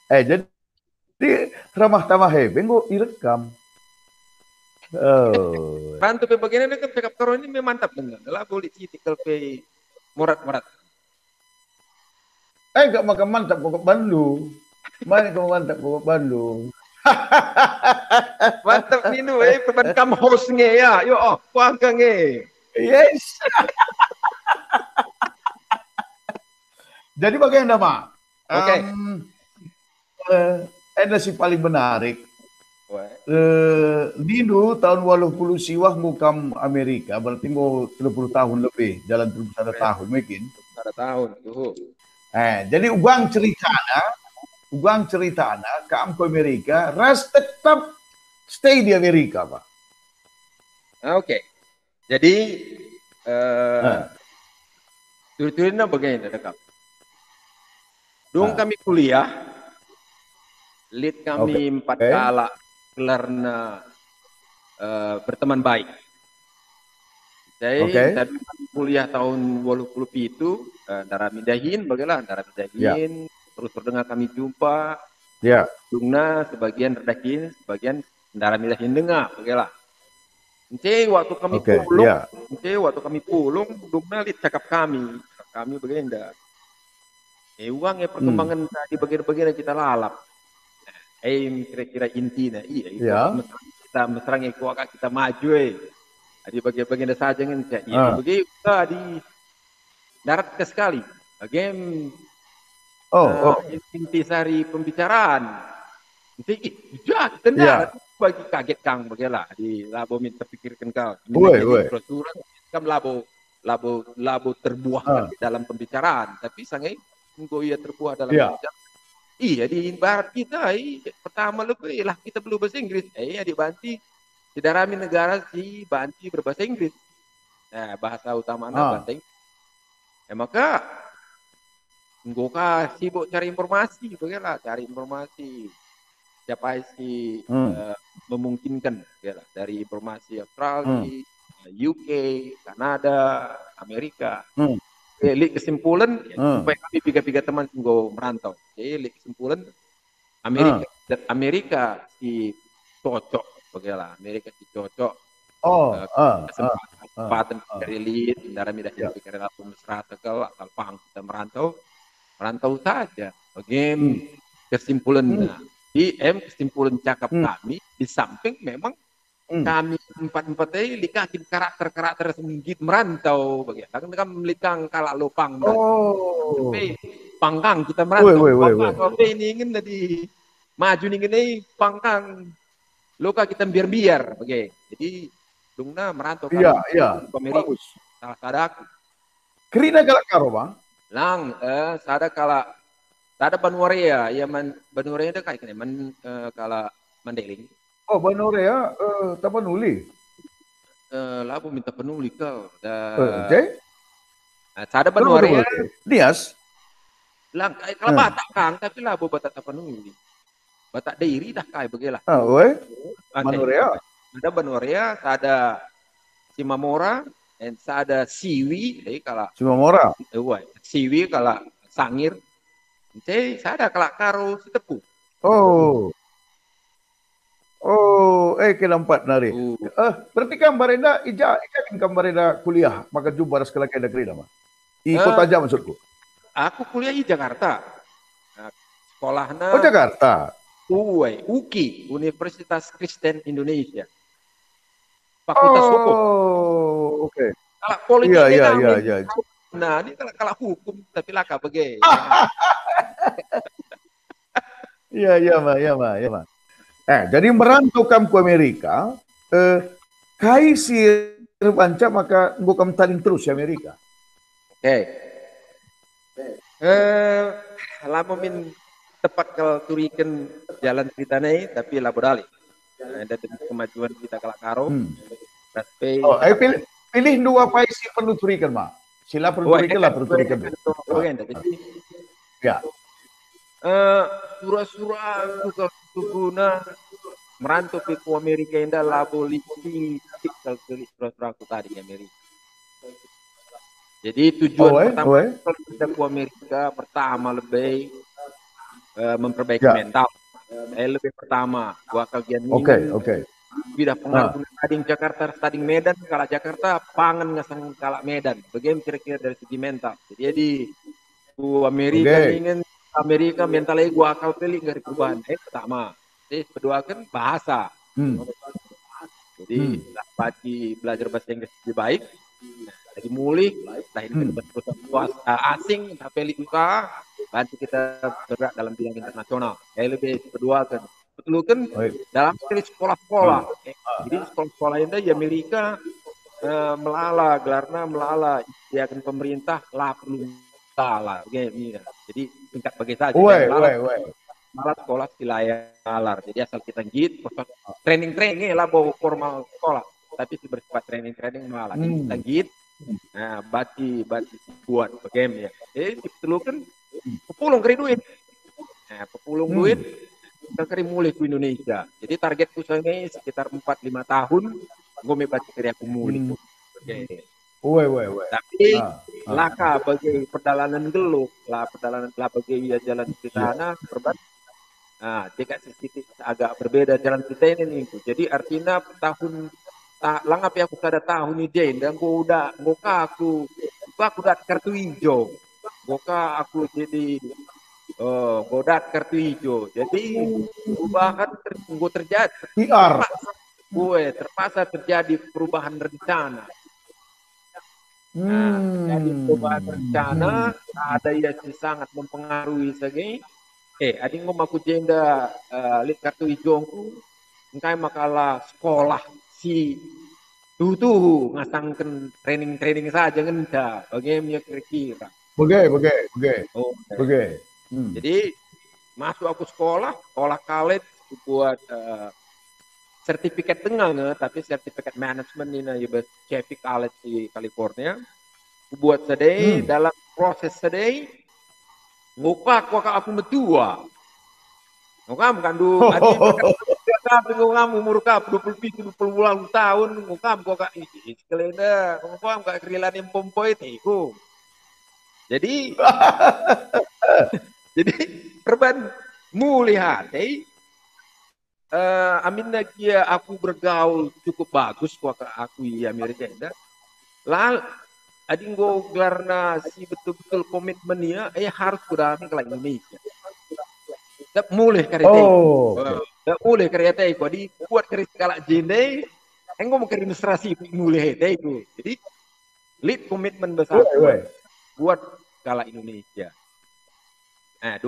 jadi ramah tamah hebe nggak direkam. Oh. Bantu pe bagian ini kan cakap karo ini memang mantap dengan. Lah boleh citikal pe morat-morat. Nggak makan mantap pokok Bandung. Mana kamu mantap pokok Bandung? Mantap ninu peban kam host nge ya. Yo oh, kuangka nge. Yes. Jadi bagaimana, Mak? Oke. Ada si paling menarik. Nino tahun 80 siwah ngukam Amerika, berarti mau 30 tahun lebih, jalan 31 tahun mungkin. Ada tahun. Jadi uang ceritana kam ke Amerika, ras tetap stay di Amerika, Pak. Oke. Jadi tujuannya bagaimana dekat? Dong kami kuliah, lead kami 4 kala karena berteman baik. Saya kuliah tahun 80 itu darah midahin, bagaimana darah midahin, terus terdengar kami jumpa, dungna sebagian redakin, sebagian darah midahin dengar, bagaimana. Waktu kami pulung, dungna lihat cakap kami bagaimana. Uang perkembangan di bagian-bagian kita lalap. Kira-kira intinya, kita mesra kita maju di bagian-bagian saja kan, begitu di darat ke sekali. Bagian intisari pembicaraan. Kita bagi kaget kang bagaimana di labo minta pikirkan kau. Kan labo terbuah dalam pembicaraan, tapi sangai Goya terbuah dalam pembicaraan. Iya di barat kita, pertama lebih lah kita belum bahasa Inggris. Di Banti, di darami negara si Banti berbahasa Inggris. Nah, bahasa utamanya bahasa Inggris. Maka Ngoka sibuk cari informasi, bagaimana cari informasi. Siapa sih memungkinkan, bagaimana dari informasi Australia, UK, Kanada, Amerika. Lihat kesimpulan, supaya kami tiga teman gue merantau. Lihat kesimpulan, Amerika si cocok, bagaimana? Amerika si cocok. Kesempatan dari lead, darah midah yang pikiran apa mesra tegal, asal paham kita merantau saja. Bagaimana kesimpulannya? Kesimpulan cakap kami di samping memang kami empat ini likakin karakter sedikit merantau bagaimana kan melihat kalau lopang pangkang kita merantau ini ingin jadi maju ini pangkang loka kita biar bagaimana jadi dungna merantau ke Amerika salah sadaku kerina galak karo bang lang sada kala sada Banuarea ya Banuarea itu kayak gini kala Mandeling. Banuarea Tapanuli. Labo minta penuli kau. Sada Banuarea. Nias. Lang kalau Batak kang tapi labo Batak Tapanuli. Batak Dairi dah kai begela. Banuarea. Ada Banuarea, ada Simamora, dan ada Siwi. Kalau Simamora. Siwi kalau Sangir. Sada kalau Karo Sitepu. Kelampat nari. Berarti kambarenda ijakin kambarenda kuliah maka jumpa sekali kena kerja mah. Ikut aja maksudku. Aku kuliah di Jakarta. Sekolahnya Jakarta. UKI, Universitas Kristen Indonesia. Fakultas Hukum. Oke. Kalau politik iya. Nah, ini kalau hukum tapi laka bagai. Iya, Mak. Jadi merantau kam ke Amerika, kai si panca maka ngukam taling terus di Amerika. Lama min tepat kalau turikan jalan ceritanya tapi labodali. Ada kemajuan kita kalau karo. Pilih dua pai si perlu turikan mak. Sila perlu turikan. Ya. Surah-surah guna merantau ke Amerika indah labo lipsi kalau surah-surah aku tadi Amerika. Jadi tujuan pertama kalau kita ke Amerika pertama lebih memperbaiki mental. Lebih pertama, gua kagian ini tidak pengaruh stading Jakarta, stading Medan. Kalau Jakarta pangan ngasang kalah Medan. Bagaimana kira-kira dari segi mental. Jadi gua Amerika ingin Amerika mentalnya gua akal pilih dari perubahan. Pertama. Jadi kedua kan bahasa. Jadi belajar bahasa Inggris lebih baik. Jadi mulih, lahir perusahaan asing, tapi juga bantu kita bergerak dalam bidang internasional. Lebih kedua kan, betul kan dalam sekolah-sekolah. Jadi sekolah-sekolah ini di Amerika melala, gelarnya melala, ya kan pemerintah lah perlu salah, begini. Jadi tingkat bagi saja. Malah sekolah silayalar. Jadi asal kita gitu, training lah bawa formal sekolah, tapi bersifat training malah. Jadi kita gitu. Nah, bati buat game ya. Dulu kan pepulung keri duit. Nah, pepulung duit kita keri mulai ke Indonesia. Jadi targetku sebenarnya sekitar 4-5 tahun gue mau baca keri aku mulai. Tapi laka bagi perjalanan geluk, perjalanan bagi jalan ke sana berbat. Nah, dekat sedikit agak berbeda jalan kita ini nih. Jadi artinya tahun langap ya aku kada tahu nih Jane dan aku udah kartu hijau. Aku jadi godat kartu hijau. Jadi perubahan terjadi. Terpaksa terjadi perubahan rencana. Nah, jadi perubahan rencana ada yang sangat mempengaruhi segi. Adi ngomong aku jenda lihat kartu hijauku, engkai makalah sekolah si tuh ngasangkan training saja ngenda, bagaimana kira-kira. Jadi masuk aku sekolah college buat sertifikat tengah tapi sertifikat manajemen ini ya Chevy College di California. Buat sedih dalam proses sedih ngukak aku metua. Ngukam kan du adi ngukam umur kap 20 tahun ngukam kok iskelenda ngukam kak krilan yang pompoi itu. Jadi perban melihat amin lagi aku bergaul cukup bagus kok aku di Amerika lalu adinggo gelarna si betul-betul komitmennya harus kurang ke Indonesia. Tak mulai karya tak mulai karya itu. Jadi buat karya skala jende, engkau mau administrasi mulai itu. Jadi lead komitmen besar buat skala Indonesia. Nah,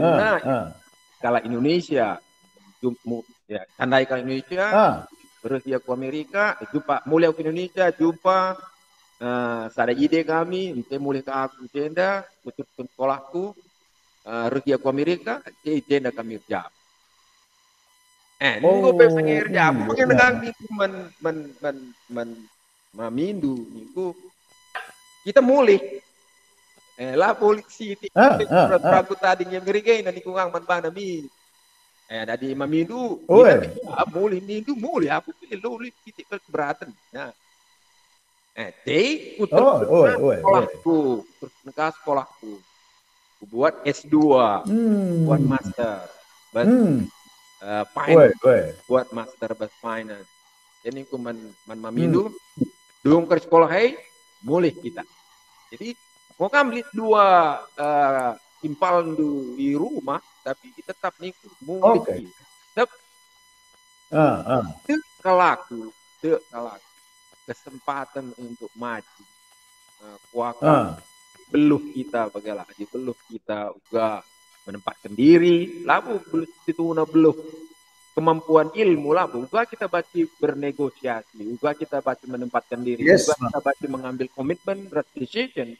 skala Indonesia, ya tandai skala Indonesia, terus dia ke Amerika, jumpa mulai ke Indonesia, jumpa sada ide kami, saya mulai ke aku jenda, ke sekolahku. Rusia ke Amerika, jenda kami jam. Nunggu pesangir jam. Mungkin dengan itu memindu, niku kita mulih. Lah polisi pragu tadi yang Amerika ini niku ngang mana mi. Dari memindu, mulih mindu mulih aku pilih titik keberatan. Nah, sekolahku, terus sekolahku. Buat S2, buat master, finance, buat master finance. Jadi aku memindu, dulu ke sekolah mulai kita. Jadi mau kami dua impal di rumah, tapi tetap nih mulai. Tetap kalaku kesempatan untuk maju, kuakan. Beluh kita bagaimana beluh kita juga menempatkan diri lalu beluh kemampuan ilmu lalu juga kita baca bernegosiasi juga kita baca menempatkan diri juga kita baca mengambil komitmen decision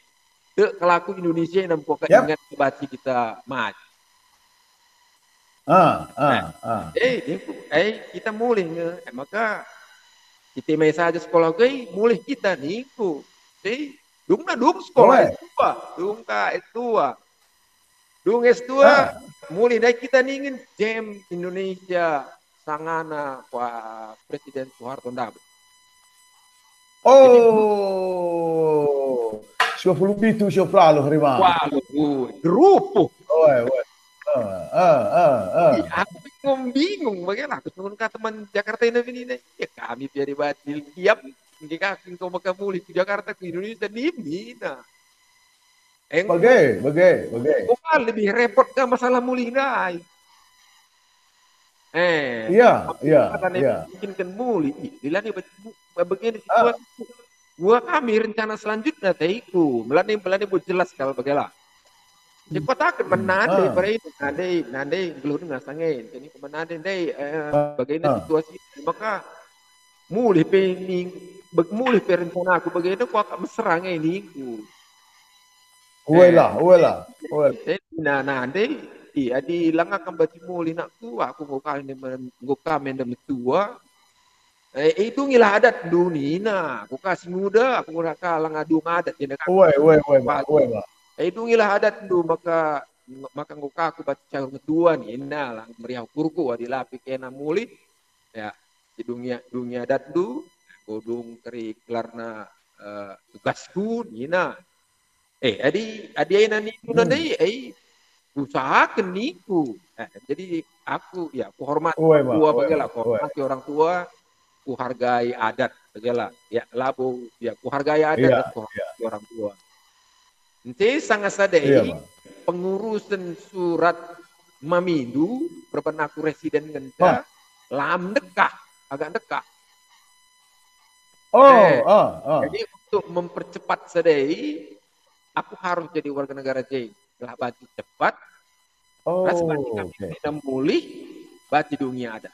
ke kelaku Indonesia dan pokok ingat baca kita maju kita mulai maka kita saja sekolah mulai kita niku dung sekolah S2 mulai dari kita ingin jam Indonesia sangana Pak Presiden Soeharto Ndabe. siya lalu harimau. Waduh, gerupuh. Woi. Aku bingung bagaimana aku turun ke teman Jakarta ini ya kami biar batil tiap jika kau makan muli ke Jakarta ke Indonesia di Mina. Bagai. Kau lebih repot ke masalah muli nai. Iya. Bikin kan muli. Dilani begini situasi. Gua kami rencana selanjutnya teiku. Melani buat jelas kalau bagaimana. Di kota akan menandai pada itu, nandai belum ngasangin. Jadi menandai bagaimana situasi, maka mulai rencana aku bagaimana aku akan serang ini. Uela. Nah, nandai, iya di akan baca mulai nak tua, aku mau kami tua. Itu ngilah adat dunia, aku kasih muda, aku mau kalang adu adat. Uela. Itu ngilah adat tu maka nguka aku baca ketua ni lah meriah kurku adilapi kena muli ya di dunia adat tu godung keri kelarna tugasku nina adi nani tu nanti usahakan niku jadi aku hormat tua bagaimana hormati orang tua ku hargai adat bagaimana ya labu ya ku hargai adat dan ku hargai orang tua. Nanti sangat sadai pengurusan surat Mamindu berpenaku residen ngenta lam dekah agak dekah. Jadi untuk mempercepat sadai aku harus jadi warga negara J. Telah baca cepat. Rasa kami tidak mulih baca dunia ada.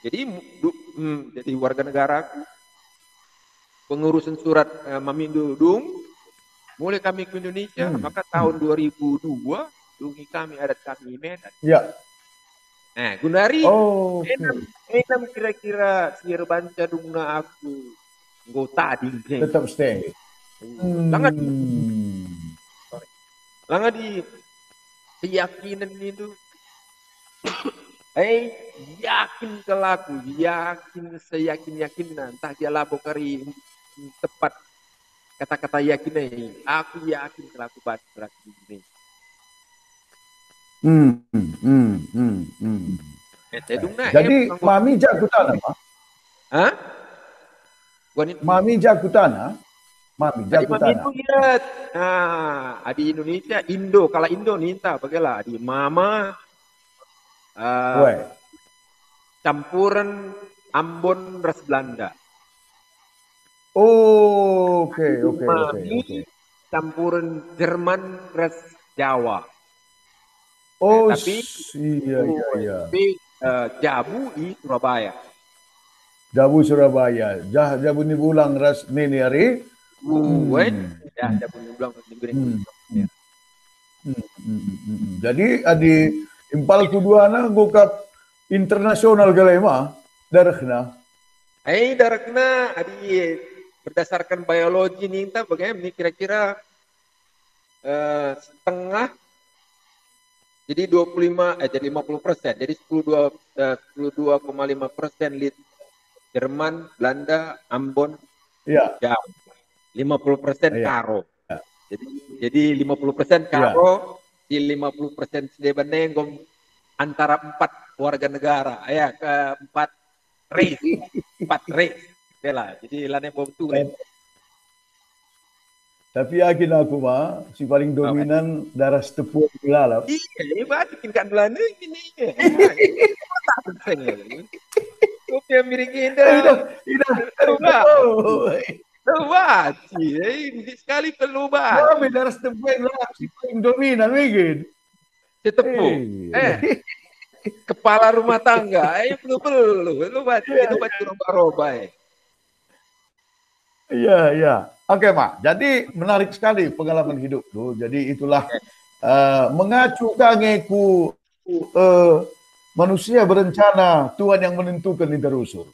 Jadi warga negara aku pengurusan surat Mamindu Dung mulai kami ke Indonesia maka tahun 2002 dungi kami adat kami Medan. Ya. Gunari enam kira-kira sir banca dungna aku anggota di tetap stay. Langa di keyakinan itu yakin kelaku, yakin entah dia lapo kari tepat kata-kata yakin ini. Aku yakin kelaku baca ini. Jadi Mami Jakutana, Pak? Hah? Mami Jakutana? Mami Jakutana. Mami itu lihat. Di Indonesia Indo, kalau Indo ninta bagaimana? Di Mama campuran Ambon ras Belanda. Oke. Campuran Jerman ras Jawa. Tapi Jabu di Surabaya. Jabu Surabaya. Jabu ni bulang ras nini hari. Jabu ni bulang ras nini. Jadi adi impal kuduana gokap internasional galema darakna. Darakna adi berdasarkan biologi nih bagaimana ini kira-kira setengah jadi 50% jadi 12,5% Jerman, Belanda, Ambon, Jawa. 50% Karo. Jadi 50% Karo, di 50% Sedeban Nenggom antara 4 warga negara. Ke 4 race. Bela. Jadi lane bom tu. Tapi yakin aku si paling dominan darah setepu lalap. Iya, batikin kan belanda ini. Tak penting ya. Kopi Amerika ini sekali perlu banget. Kami darah setepu lalap si paling dominan mungkin. Setepu. Kepala rumah tangga. Perlu. Lu baca itu baca roba-roba. Iya. Oke, Mak. Jadi menarik sekali pengalaman hidup tuh. Jadi itulah mengacu kangeku manusia berencana, Tuhan yang menentukan di terusur.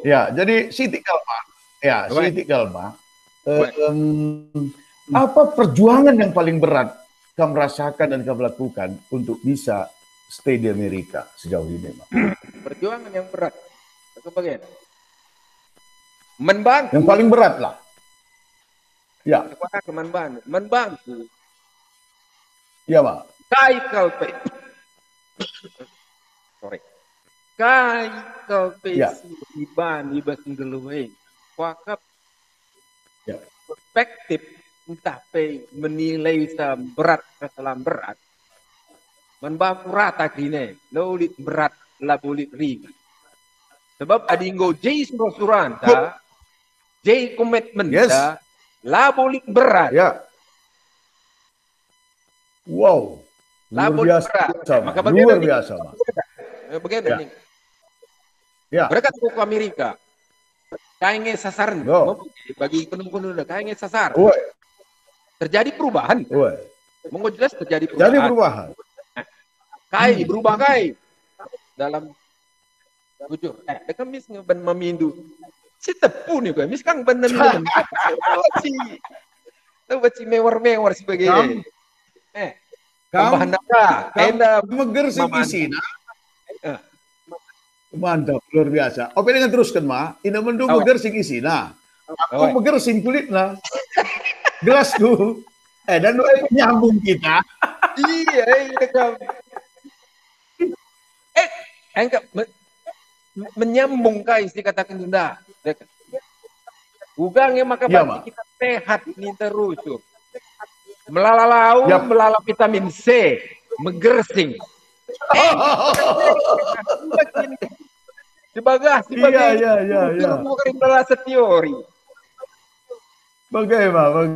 Ya, jadi Siti Kalma. Apa perjuangan yang paling berat kamu rasakan dan kamu lakukan untuk bisa stay di Amerika sejauh ini, Mak? Perjuangan yang berat. Bagaimana? Membantu. Yang paling berat lah. Ya. Membantu. Ya, Pak. Kai kalpe iban ngeluhin. Wakap perspektif entah menilai berat kesalahan berat. Membantu rata kini. Laulit berat lah bulit ringan. Sebab adinggo J suran J komitmen lah bulit berat. Ya. Wow. Luar biasa. Maka luar biasa. Bagaimana nih? Ya. Mereka ke Amerika. Kayaknya sasaran. Bagi penuh-penuh kayaknya sasar. Terjadi perubahan. Mau jelas terjadi perubahan. Jadi perubahan. Berubah dalam jujur. Dekat mis ngeben memindu. Si tepu nih gue. Mis kang bener minum. Tahu baci mewar sebagainya. Tambahan naga. Meger sing isina. Mantap, luar biasa. Oke dengan teruskan mah. Ina mendung meger sing isina. Aku meger sing kulit lah. Gelasku. Dan doa nyambung kita. Iya, engkau menyambung isti katakan Sunda. Ugangnya maka berarti kita sehat nih terus. Melalalau, melala vitamin C, megersing. Sebagai teori. Bagaimana?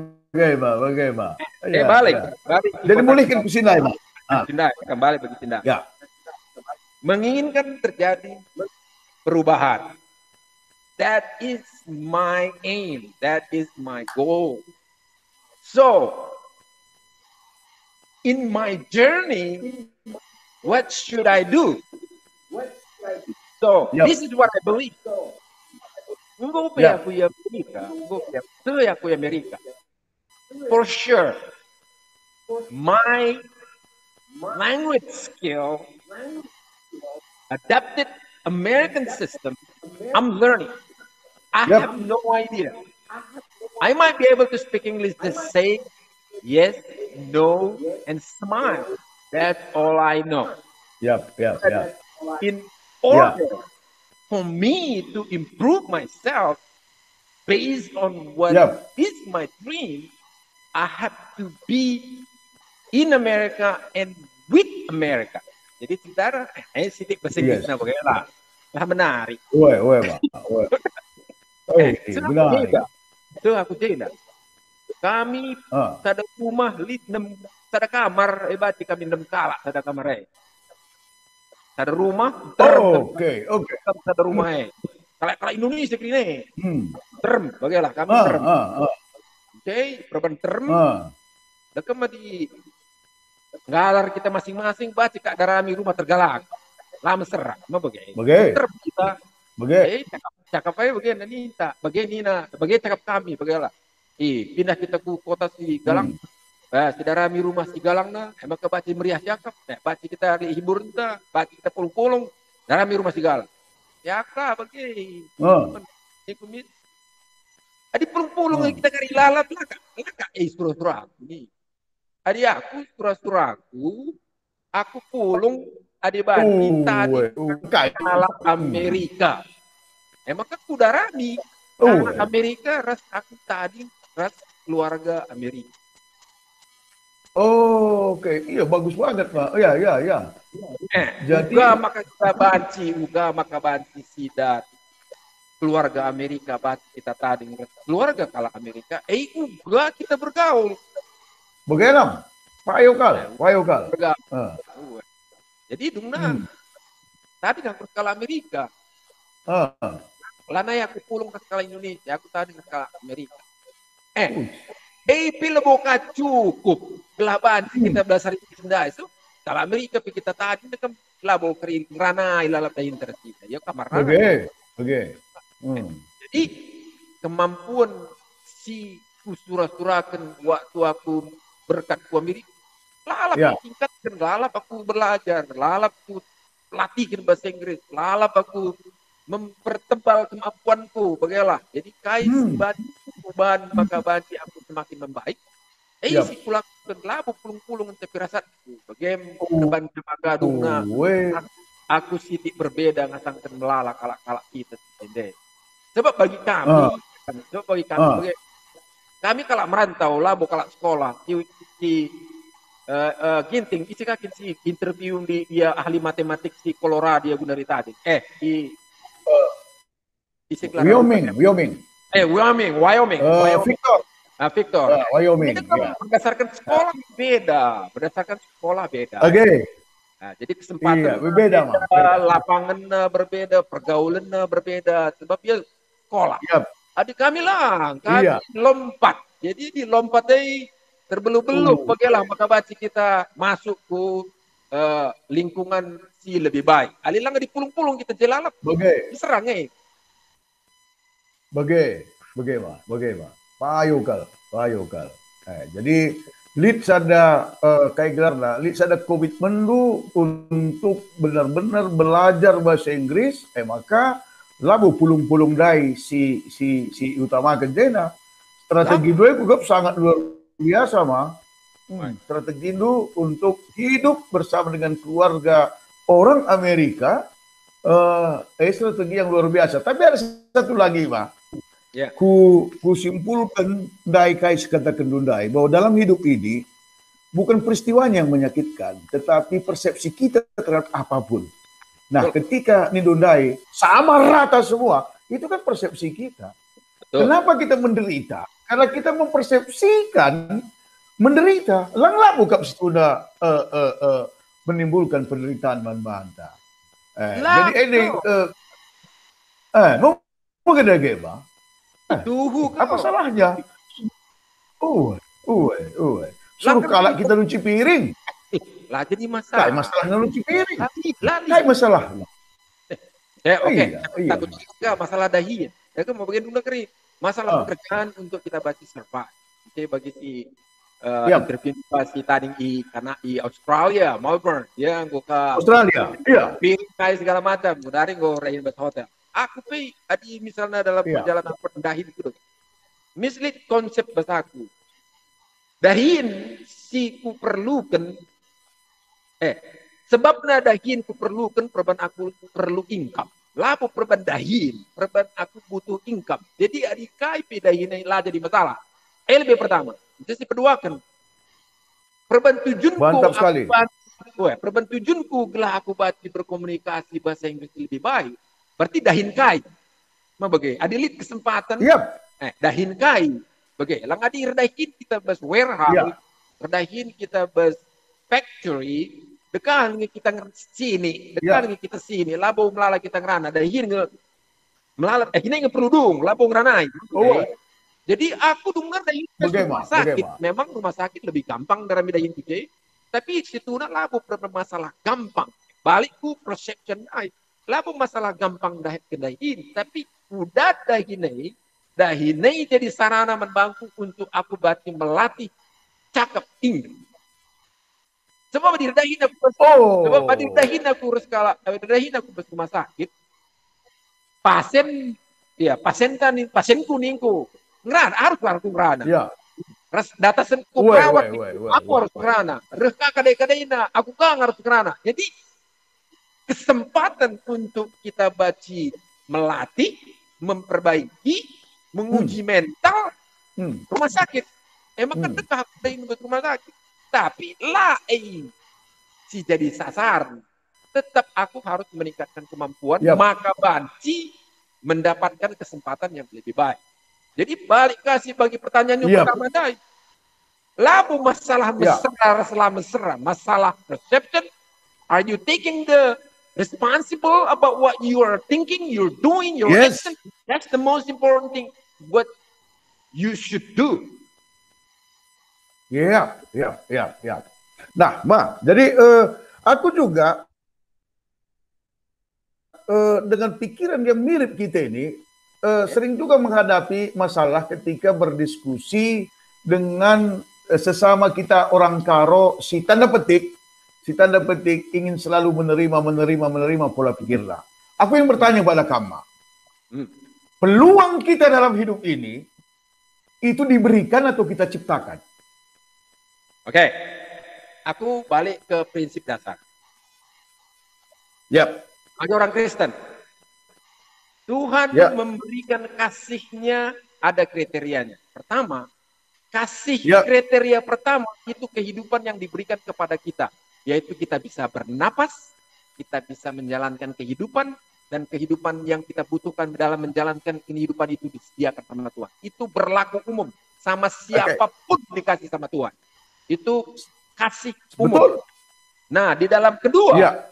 Balik. Jadi mulihkan ke sini, Pak. Kembali bagi Sinda. Ya. Menginginkan terjadi perubahan. That is my aim. That is my goal. So, in my journey, what should I do? So, this is what I believe. Aku Amerika. For sure, my language skill, adapted American system, I'm learning. I have no idea. I might be able to speak English, just say yes, no, and smile. That's all I know. In order for me to improve myself based on what is my dream, I have to be in America and with America. Jadi saudara, sidik bahasa Inggris bagaimana? Lah menarik. Benar. Itu aku cerita. Kami ada rumah ada kamar, berarti kami 6 kala ada kamar. Ada rumah, oke. Ada rumah. Kalau Indonesia ini, term, bagaimana kami term. Oke, perban term. Dekat di ngalar kita masing-masing, baca kak darami rumah tergalak. Lama serak, mau bagaimana? Term kita. Cakap aja bagaimana Nita, bagaimana cakap kami, bagaimana? Pindah kita ke kota si Galang. Si darami rumah si Galang na, emang kebaca meriah cakap. Baca kita hibur entah, baca kita pulung-pulung, darami rumah si Galang. Ya kak, bagaimana? Adi pulung-pulung kita kari lalat lah kak. Surah-surah aku nih. Adi aku surah-surah aku pulung adi bandi tadi lalat Amerika. Emang kan kudarami. Amerika ras aku tadi ras keluarga Amerika. Oke. Iya bagus banget Pak. Iya. Jadi maka kita banci sidat keluarga Amerika banci kita tadi keluarga kala Amerika. Juga kita bergaul. Bagaimana? Payokal. Jadi dungna. Tadi kan skala Amerika. Lana aku pulung ke skala Indonesia, aku tadi ke skala Amerika. Pila boka cukup. Kelaban kita belajar Sunda itu. Kalau Amerika kita tadi kan labo kering rana ilalat internet kita. Ya kamar rana. Oke. Jadi kemampuan si surah-surahkan waktu aku berkat ku Amerika. Lalap tingkatkan, lalap aku belajar, lalap aku latihkan bahasa Inggris, lalap aku mempertebal kemampuanku, bagaimana? Jadi kais perubahan maka bagi aku semakin membaik. Si kulakukan labu pulung-pulung untuk firasatku. Bagaimana depan kemaga dungna. Aku sidik berbeda ngasang melala kalak-kalak kita. Sebab bagi kami, kami kalau merantau labu kalak sekolah di Ginting, isi kakin si interview di dia ahli matematik si Colorado dia guna tadi. Wyoming. Wyoming. Victor. Victor. Wyoming. Ini kan berdasarkan sekolah beda. Oke. Nah, jadi kesempatan berbeda, lapangan berbeda, pergaulan berbeda. Sebab dia sekolah. Adik kami lah, kami lompat. Jadi di lompat terbelum-belum. Bagaimana maka baca kita masuk ke lingkungan si lebih baik. Alilang di pulung-pulung kita jelalap. Diserang Bagaimana? Payukal. Jadi lead sada kayak gelarna, lead sada komitmen lu untuk benar-benar belajar bahasa Inggris, maka labu pulung-pulung dai si utama kejena. Strategi dua juga sangat luar biasa mah. Strategi itu untuk hidup bersama dengan keluarga orang Amerika, strategi yang luar biasa. Tapi ada satu lagi mah. Ku simpulkan dai kais katakan dundai bahwa dalam hidup ini bukan peristiwanya yang menyakitkan, tetapi persepsi kita terhadap apapun. Nah, ketika nindundai sama rata semua, itu kan persepsi kita. Kenapa kita menderita? Karena kita mempersepsikan menderita. Langlah buka sudah menimbulkan penderitaan manbanta. Jadi ini mau gimana? Apa salahnya? Suruh kalak kita cuci piring. Lah jadi masalah. Masalahnya cuci piring. Lah masalahnya. Takut juga masalah dahi. Ya kan mau bagian dulu keri. Masalah pekerjaan untuk kita baca serba. Jadi bagi si interview si tadi karena di Australia, Melbourne, dia nggoka Australia. Piring kayak segala macam. Dari rain bus hotel. Aku adi misalnya dalam perjalanan dahin itu mislead konsep bahasaku. Dahin si ku perlukan sebabnya dahin ku perlukan perban aku perlu income. Lapo perban dahin, perban aku butuh income. Jadi adi KIP dahin lah jadi masalah. LB pertama. Jadi kedua kan perban tujuanku mantap sekali. Perban tujuanku gelah aku berkomunikasi bahasa Inggris lebih baik. Berarti dahin kai. Adilit kesempatan. Dahin kai. Lang adi redahin kita bas warehouse. Redahin kita bas factory. Dekan kita sini. Dekan kita sini. Labo melala kita ngerana. Dahin melala. Ini ngeperudung. Labo ngeranai. Jadi aku dengar dahin rumah sakit. Memang rumah sakit lebih gampang dari dahin kita. Tapi situ labo bermasalah gampang. Balikku perception lalu masalah gampang dahin, tapi udah dahinai jadi sarana membantu untuk aku melatih cakap Inggris. Sebab di dahin aku rumah sakit. Pasienku ningku ngerana harus ngerana. Data senku perawat aku harus ngerana. Reka kadai-kadaina aku harus ngerana. Jadi kesempatan untuk kita melatih, memperbaiki, menguji mental rumah sakit. Emang kan dekat dengan rumah sakit. Tapi si jadi sasar. Tetap aku harus meningkatkan kemampuan, maka banci mendapatkan kesempatan yang lebih baik. Jadi balik kasih bagi pertanyaan yang pertama tadi. Labu masalah mesra, masalah perception. Are you taking the responsible about what you are thinking, you're doing, your action? That's the most important thing. What you should do. Nah, jadi aku juga dengan pikiran yang mirip kita ini sering juga menghadapi masalah ketika berdiskusi dengan sesama kita orang karo si tanda petik ingin selalu menerima pola pikirlah. Aku yang bertanya pada kamu, peluang kita dalam hidup ini itu diberikan atau kita ciptakan? Oke, aku balik ke prinsip dasar. Yap. Ada orang Kristen. Tuhan memberikan kasih-Nya ada kriterianya. Pertama, kasih kriteria pertama itu kehidupan yang diberikan kepada kita. Yaitu kita bisa bernapas, kita bisa menjalankan kehidupan, dan kehidupan yang kita butuhkan dalam menjalankan kehidupan itu disediakan sama Tuhan. Itu berlaku umum. Sama siapapun dikasih sama Tuhan. Itu kasih umum. Betul. Nah, di dalam kedua,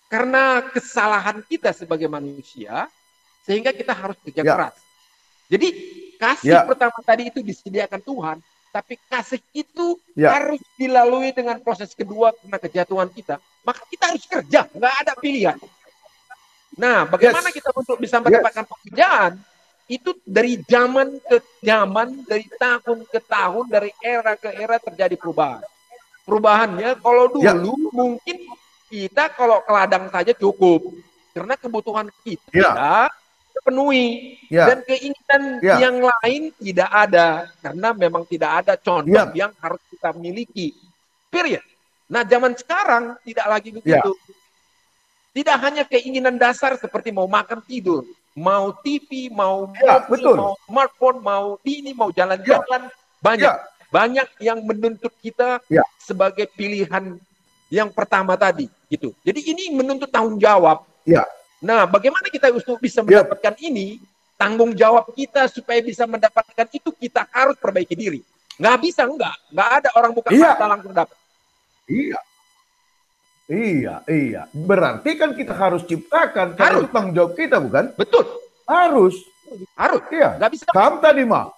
karena kesalahan kita sebagai manusia, sehingga kita harus kerja keras. Jadi, kasih pertama tadi itu disediakan Tuhan, tapi kasih itu harus dilalui dengan proses kedua karena kejatuhan kita. Maka kita harus kerja, nggak ada pilihan. Nah, bagaimana kita untuk bisa mendapatkan pekerjaan? Itu dari zaman ke zaman, dari tahun ke tahun, dari era ke era terjadi perubahan. Perubahannya kalau dulu mungkin kita kalau ke ladang saja cukup. Karena kebutuhan kita terpenuhi. Dan keinginan yang lain tidak ada. Karena memang tidak ada contoh yang harus kita miliki. Period. Nah, zaman sekarang tidak lagi begitu. Tidak hanya keinginan dasar seperti mau makan tidur, mau TV, mau mobil, mau smartphone, mau ini, mau jalan-jalan, banyak yang menuntut kita sebagai pilihan yang pertama tadi, gitu. Jadi ini menuntut tanggung jawab. Nah, bagaimana kita untuk bisa mendapatkan ini? Tanggung jawab kita supaya bisa mendapatkan itu kita harus perbaiki diri. Nggak bisa, nggak ada orang buka mata langsung dapat. Iya. Berarti kan kita harus ciptakan. Harus tanggung jawab kita, bukan? Betul. Harus. Iya. Nggak bisa. Kamu tadi mah,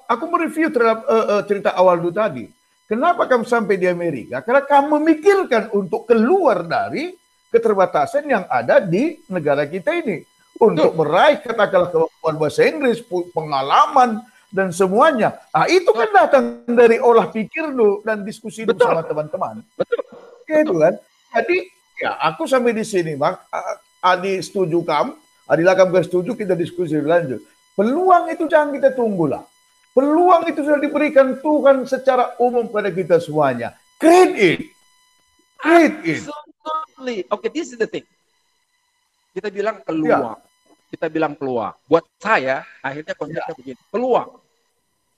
aku mereview terhadap cerita awal dulu tadi. Kenapa kamu sampai di Amerika? Karena kamu memikirkan untuk keluar dari keterbatasan yang ada di negara kita ini. Untuk meraih katakanlah kemampuan bahasa Inggris, pengalaman, dan semuanya. Nah, itu kan datang dari olah pikir lu dan diskusi lu sama teman-teman. Betul. Gitu kan. Jadi ya aku sampai di sini, Bang. Adi setuju kamu, Adila kamu gak setuju, kita diskusi lanjut. Peluang itu jangan kita tunggulah. Peluang itu sudah diberikan Tuhan secara umum pada kita semuanya. Create it. Absolutely. Okay, this is the thing. Kita bilang peluang. Kita bilang peluang. Buat saya, akhirnya konsepnya begini. Peluang.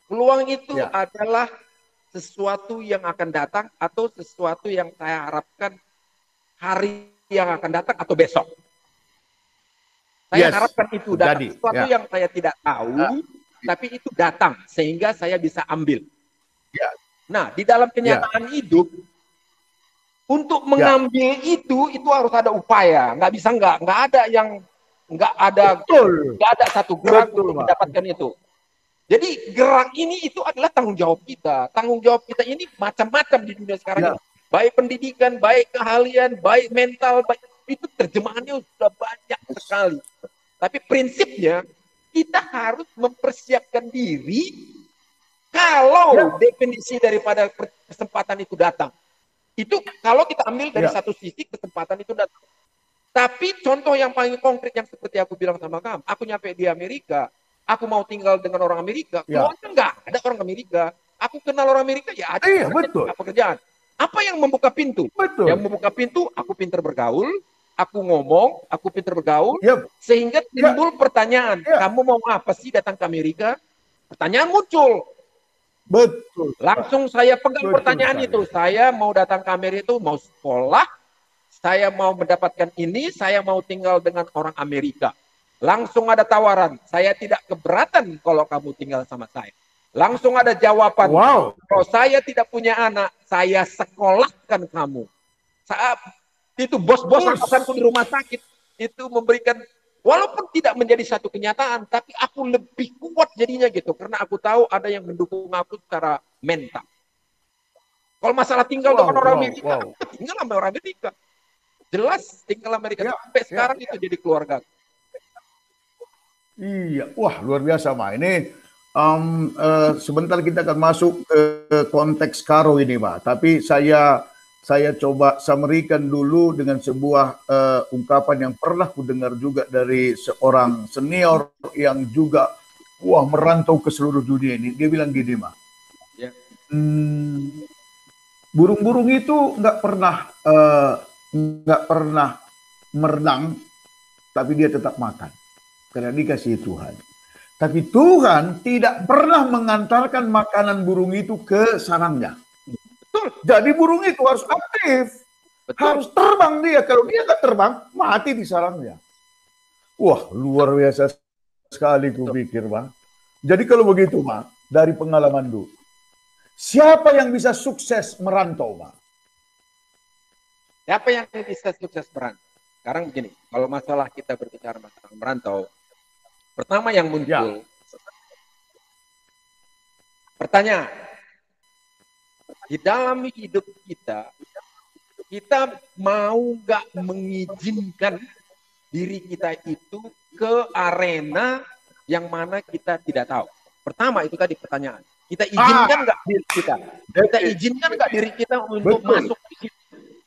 Peluang itu adalah sesuatu yang akan datang atau sesuatu yang saya harapkan hari yang akan datang atau besok. Saya harapkan itu datang. Sesuatu yang saya tidak tahu, tapi itu datang sehingga saya bisa ambil. Nah, di dalam kenyataan hidup, untuk mengambil itu harus ada upaya. Nggak bisa nggak ada yang nggak ada satu gerak untuk mendapatkan itu. Jadi gerak ini itu adalah tanggung jawab kita. Tanggung jawab kita ini macam-macam di dunia sekarang ini. Baik pendidikan, baik keahlian, baik mental, baik itu terjemahannya sudah banyak sekali. Tapi prinsipnya kita harus mempersiapkan diri kalau definisi daripada kesempatan itu datang. Itu kalau kita ambil dari satu sisi kesempatan itu datang. Tapi contoh yang paling konkret yang seperti aku bilang sama kamu, aku nyampe di Amerika, aku mau tinggal dengan orang Amerika, keluarga enggak ada orang Amerika. Aku kenal orang Amerika, ya ada pekerjaan. Apa yang membuka pintu? Yang membuka pintu, aku pintar bergaul, aku ngomong, aku pintar bergaul, sehingga timbul pertanyaan, kamu mau apa sih datang ke Amerika? Pertanyaan muncul. Betul. Langsung saya pegang pertanyaan itu. Saya mau datang ke Amerika itu mau sekolah, saya mau mendapatkan ini, saya mau tinggal dengan orang Amerika. Langsung ada tawaran, saya tidak keberatan kalau kamu tinggal sama saya. Langsung ada jawaban, kalau saya tidak punya anak, saya sekolahkan kamu. Saat itu bos-bos atasanku di rumah sakit, itu memberikan, walaupun tidak menjadi satu kenyataan, tapi aku lebih kuat jadinya gitu. Karena aku tahu ada yang mendukung aku secara mental. Kalau masalah tinggal dengan orang Amerika, aku tinggal sama orang Amerika. Jelas tinggal Amerika, sampai sekarang itu jadi keluarga. Iya, wah luar biasa Pak. Ini sebentar kita akan masuk ke konteks Karo ini Pak. Tapi saya saya coba samerikan dulu dengan sebuah ungkapan yang pernah ku dengar juga dari seorang senior yang juga merantau ke seluruh dunia ini. Dia bilang gini, Mak. Ya. Burung-burung itu nggak pernah merenang, tapi dia tetap makan karena dikasih Tuhan. Tapi Tuhan tidak pernah mengantarkan makanan burung itu ke sarangnya. Betul. Jadi burung itu harus aktif. Betul. Harus terbang dia. Kalau dia nggak terbang, mati di sarangnya. Wah, luar biasa sekali kupikir, Bang. Jadi kalau begitu, Bang, dari pengalaman dulu, siapa yang bisa sukses merantau, Bang? Siapa yang bisa sukses merantau? Sekarang begini, kalau masalah kita berbicara masalah merantau, pertama yang muncul, pertanyaan, di dalam hidup kita mau nggak mengizinkan diri kita itu ke arena yang mana kita tidak tahu. Pertama itu tadi pertanyaan, kita izinkan nggak diri kita? Kita izinkan nggak diri kita untuk masuk ke situ?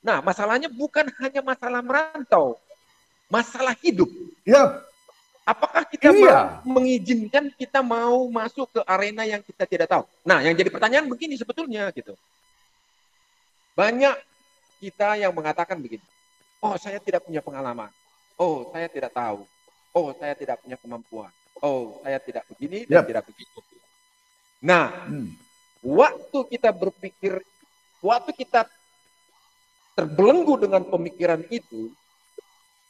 Nah, masalahnya bukan hanya masalah merantau, masalah hidup. Ya. Apakah kita mau mengizinkan kita mau masuk ke arena yang kita tidak tahu? Nah, yang jadi pertanyaan begini sebetulnya gitu. Banyak kita yang mengatakan begini, oh saya tidak punya pengalaman, oh saya tidak tahu, oh saya tidak punya kemampuan, oh saya tidak begini dan tidak begitu. Nah, waktu kita berpikir, waktu kita terbelenggu dengan pemikiran itu,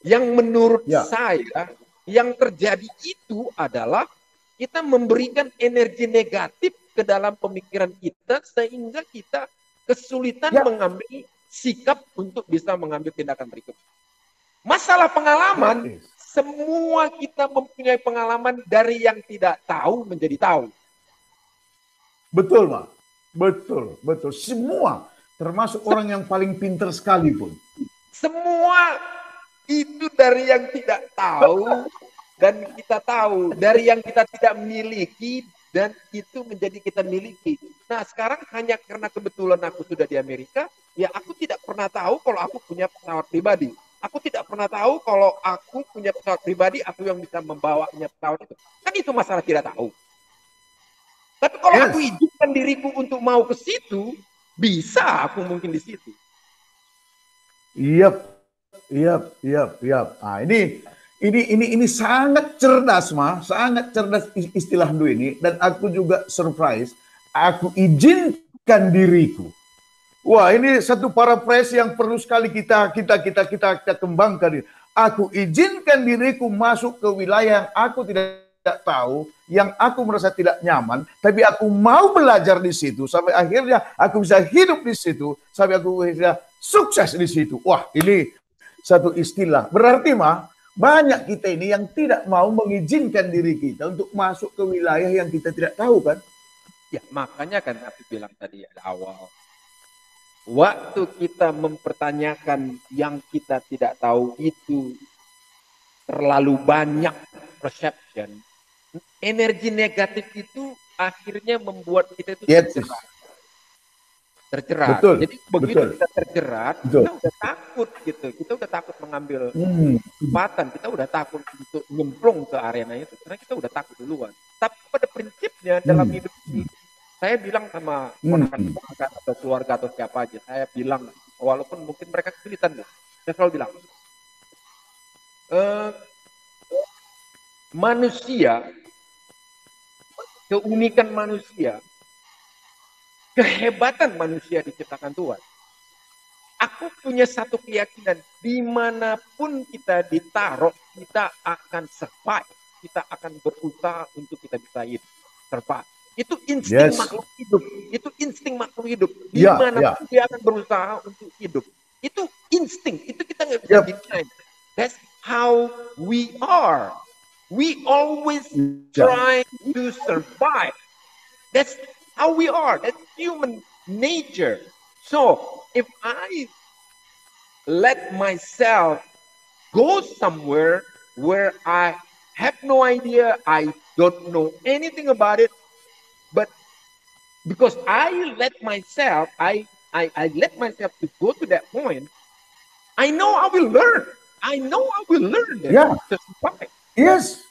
yang menurut saya yang terjadi itu adalah kita memberikan energi negatif ke dalam pemikiran kita sehingga kita kesulitan mengambil sikap untuk bisa mengambil tindakan berikut. Masalah pengalaman, semua kita mempunyai pengalaman dari yang tidak tahu menjadi tahu. Betul, Pak. Betul, betul. Semua, termasuk orang yang paling pintar sekalipun. Semua itu dari yang tidak tahu dan kita tahu, dari yang kita tidak miliki dan itu menjadi kita miliki. Nah, sekarang hanya karena kebetulan aku sudah di Amerika, ya aku tidak pernah tahu kalau aku punya pesawat pribadi. Aku tidak pernah tahu kalau aku punya pesawat pribadi, aku yang bisa membawanya pesawat itu. Kan itu masalah tidak tahu. Tapi kalau aku izinkan diriku untuk mau ke situ, bisa aku mungkin di situ. Iya. Nah, ini sangat cerdas, sangat cerdas istilah Du ini, dan aku juga surprise. Aku izinkan diriku. Wah, ini satu paraphrase yang perlu sekali kita kembangkan. Aku izinkan diriku masuk ke wilayah yang aku tidak tahu, yang aku merasa tidak nyaman, tapi aku mau belajar di situ sampai akhirnya aku bisa hidup di situ, sampai aku bisa sukses di situ. Wah, ini satu istilah. Berarti banyak kita ini yang tidak mau mengizinkan diri kita untuk masuk ke wilayah yang kita tidak tahu, kan? Ya, makanya kan aku bilang tadi di awal. Waktu kita mempertanyakan yang kita tidak tahu itu terlalu banyak perception, energi negatif itu akhirnya membuat kita itu terjerat. Betul, jadi begitu kita terjerat, kita udah takut gitu. Kita udah takut mengambil kesempatan, kita udah takut untuk nyemplung ke arena itu karena kita udah takut duluan. Tapi pada prinsipnya dalam hidup ini, saya bilang sama ponakan atau keluarga atau siapa aja, saya bilang walaupun mungkin mereka kesulitan, saya selalu bilang manusia, keunikan manusia, kehebatan manusia diciptakan Tuhan. Aku punya satu keyakinan, dimanapun kita ditaruh, kita akan survive. Kita akan berusaha untuk kita bisa hidup, survive. Itu insting makhluk hidup. Itu insting makhluk hidup. Dimanapun dia akan berusaha untuk hidup. Itu insting. Itu kita nggak bisa deny. That's how we are. We always try to survive. That's how we are. That's human nature. So, if I let myself go somewhere where I have no idea, I don't know anything about it, but because I let myself, I I let myself to go to that point, I know I will learn. I know I will learn that. Ya. Yeah. Yes.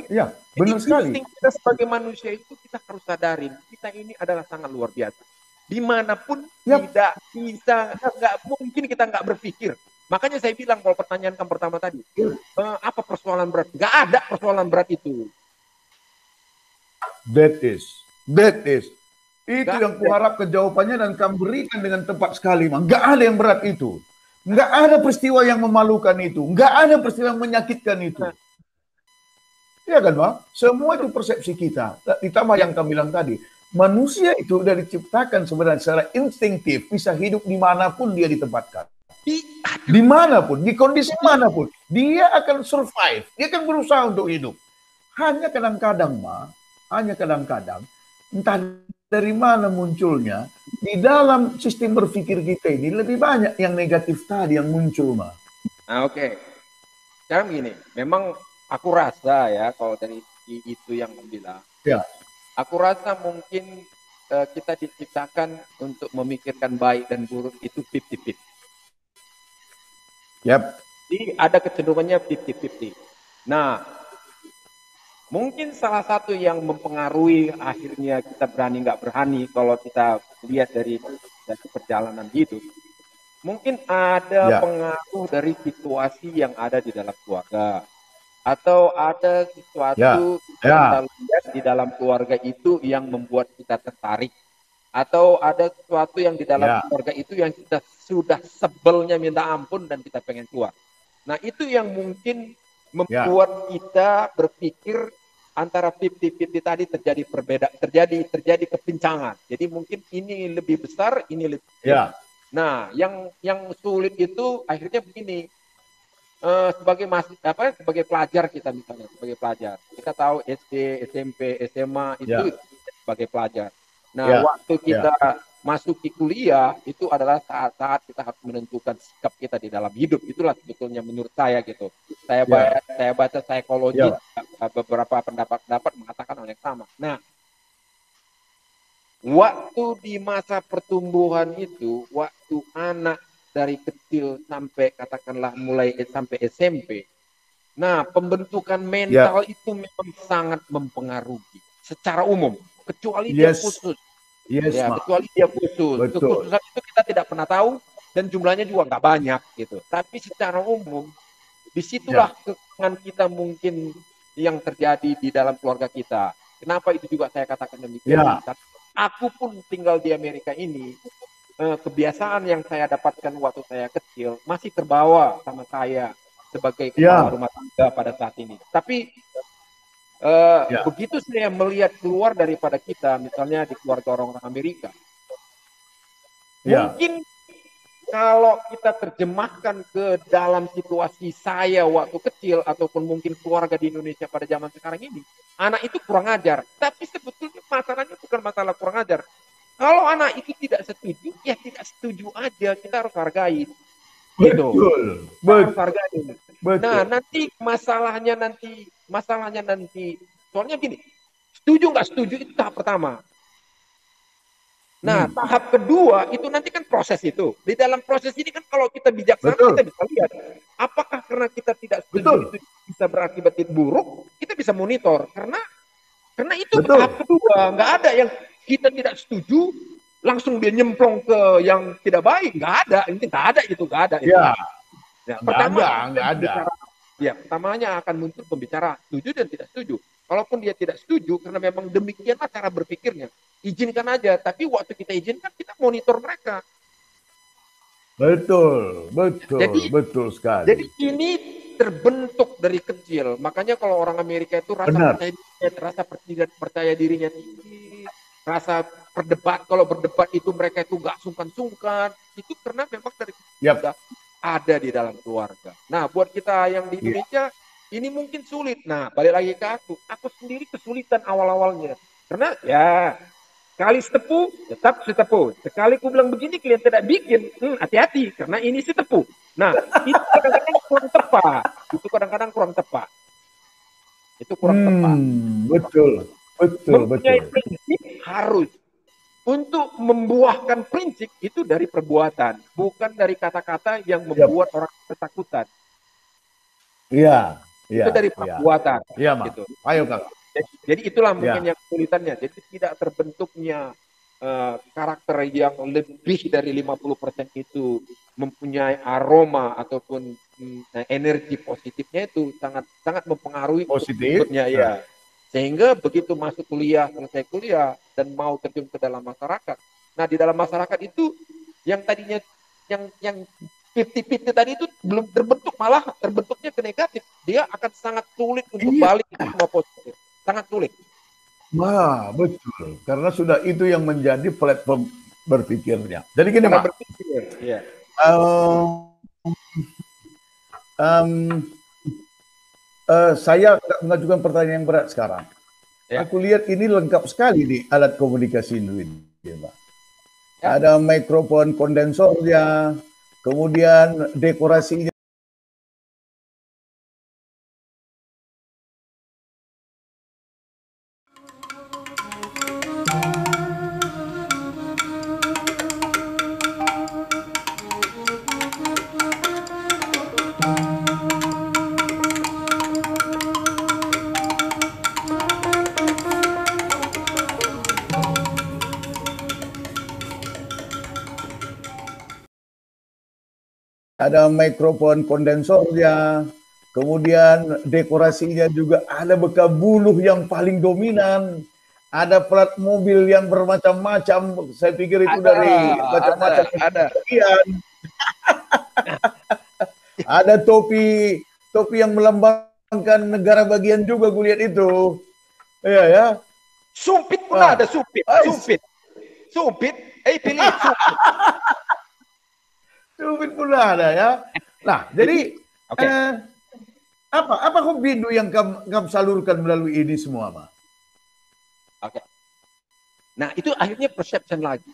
Ya. Benar sekali. Insting kita sebagai manusia itu kita harus sadarin, kita ini adalah sangat luar biasa. Dimanapun tidak bisa, nggak mungkin kita nggak berpikir. Makanya saya bilang kalau pertanyaan kamu pertama tadi, apa persoalan berat? Nggak ada persoalan berat itu. That is. Itu yang kuharap jawabannya dan kamu berikan dengan tepat sekali. Nggak ada yang berat itu. Nggak ada peristiwa yang memalukan itu. Nggak ada peristiwa yang menyakitkan itu. Iya kan, Bang? Semua itu persepsi kita. Ditambah yang kamu bilang tadi. Manusia itu sudah diciptakan sebenarnya secara instinktif. Bisa hidup dimanapun dia ditempatkan. Dimanapun, di kondisi manapun. Dia akan survive. Dia akan berusaha untuk hidup. Hanya kadang-kadang, entah dari mana munculnya, di dalam sistem berpikir kita ini lebih banyak yang negatif tadi yang muncul, Ma. Nah, oke. Sekarang gini, memang aku rasa ya, kalau dari itu yang bilang, aku rasa mungkin kita diciptakan untuk memikirkan baik dan buruk itu 50-50. Jadi ada kecenderungannya 50-50. Nah, mungkin salah satu yang mempengaruhi akhirnya kita berani nggak berani kalau kita lihat dari perjalanan hidup, mungkin ada pengaruh dari situasi yang ada di dalam keluarga, atau ada sesuatu yang kita lihat di dalam keluarga itu yang membuat kita tertarik, atau ada sesuatu yang di dalam keluarga itu yang kita sudah sebelnya minta ampun dan kita pengen keluar. Nah, itu yang mungkin membuat kita berpikir antara 50-50 tadi terjadi kepincangan. Jadi mungkin ini lebih besar, ini lebih kecil. Nah, yang sulit itu akhirnya begini. Sebagai pelajar kita misalnya, sebagai pelajar. Kita tahu SD, SMP, SMA itu sebagai pelajar. Nah, waktu kita masuk di kuliah itu adalah saat-saat kita harus menentukan sikap kita di dalam hidup. Itulah sebetulnya menurut saya gitu. Saya baca psikologi, beberapa pendapat mengatakan hal yang sama. Nah, waktu di masa pertumbuhan itu, waktu anak dari kecil sampai katakanlah mulai sampai SMP, nah pembentukan mental itu memang sangat mempengaruhi secara umum, kecuali dia khusus. Kecuali dia khusus. Kekhususan itu kita tidak pernah tahu dan jumlahnya juga nggak banyak gitu. Tapi secara umum, disitulah kekurangan kita mungkin yang terjadi di dalam keluarga kita. Kenapa itu juga saya katakan demikian? Aku pun tinggal di Amerika ini, kebiasaan yang saya dapatkan waktu saya kecil masih terbawa sama saya sebagai kepala rumah tangga pada saat ini. Tapi begitu saya melihat keluar daripada kita, misalnya di keluarga orang-orang Amerika, mungkin kalau kita terjemahkan ke dalam situasi saya waktu kecil ataupun mungkin keluarga di Indonesia pada zaman sekarang ini, anak itu kurang ajar. Tapi sebetulnya masalahnya bukan masalah kurang ajar. Kalau anak itu tidak setuju, ya tidak setuju aja. Kita harus hargai. Gitu. Harus hargai. Nah, nanti masalahnya nanti, soalnya gini, setuju nggak setuju itu tahap pertama. Nah, tahap kedua itu nanti kan proses itu. Di dalam proses ini kan kalau kita bijaksana kita bisa lihat apakah karena kita tidak setuju itu bisa berakibat buruk, kita bisa monitor karena itu tahap kedua. Nggak ada yang kita tidak setuju langsung dia nyemplung ke yang tidak baik, nggak ada. Ini nggak ada itu, nggak ada. Pertamanya akan muncul pembicara setuju dan tidak setuju. Kalaupun dia tidak setuju, karena memang demikianlah cara berpikirnya, izinkan aja. Tapi waktu kita izinkan, kita monitor mereka. Betul sekali. Jadi ini terbentuk dari kecil. Makanya kalau orang Amerika itu rasa percaya dirinya tinggi, rasa kalau berdebat itu mereka itu nggak sungkan-sungkan. Itu karena memang dari kecil ada di dalam keluarga. Nah, buat kita yang di Indonesia, ini mungkin sulit. Nah, balik lagi ke aku sendiri kesulitan awal-awalnya. Karena sekali setepu, tetap setepu. Sekali aku bilang begini, kalian tidak bikin. Hati-hati, karena ini setepu. Nah, itu kadang-kadang kurang tepat. Itu kurang tepat. Betul. Mempunyai prinsip harus. untuk membuahkan prinsip itu dari perbuatan, bukan dari kata-kata yang membuat orang ketakutan. Iya, Itu dari perbuatan. Iya, Mas. Gitu. Ayo, Kak. Jadi itulah mungkin yang kesulitannya. Jadi tidak terbentuknya karakter yang lebih dari 50% itu mempunyai aroma ataupun energi positifnya itu sangat mempengaruhi positifnya ya. Sehingga begitu masuk kuliah, selesai kuliah dan mau terjun ke dalam masyarakat. Nah, di dalam masyarakat itu yang tadinya yang 50-50 tadi itu belum terbentuk, malah terbentuknya ke negatif. Dia akan sangat sulit untuk balik ke semua positif. Sangat sulit. Wah, betul. Karena sudah itu yang menjadi platform berpikirnya. Jadi gini, Pak. Ya. Saya mengajukan pertanyaan yang berat sekarang. Ya. Aku lihat ini lengkap sekali nih alat komunikasi ini, Pak. Ya. Ada mikrofon kondensornya, kemudian dekorasinya. Ada mikrofon kondensornya, kemudian dekorasinya juga ada bekas buluh yang paling dominan, ada plat mobil yang bermacam-macam. Saya pikir itu dari macam-macam bagian. Ada topi yang melambangkan negara bagian juga, gue lihat itu. Iya ya. Sumpit pun ada, sumpit. Pilih sumpit. Sumpit pun ada ya. Nah, jadi apa hobi yang kamu salurkan melalui ini semua, Pak? Oke. Nah, itu akhirnya perception lagi.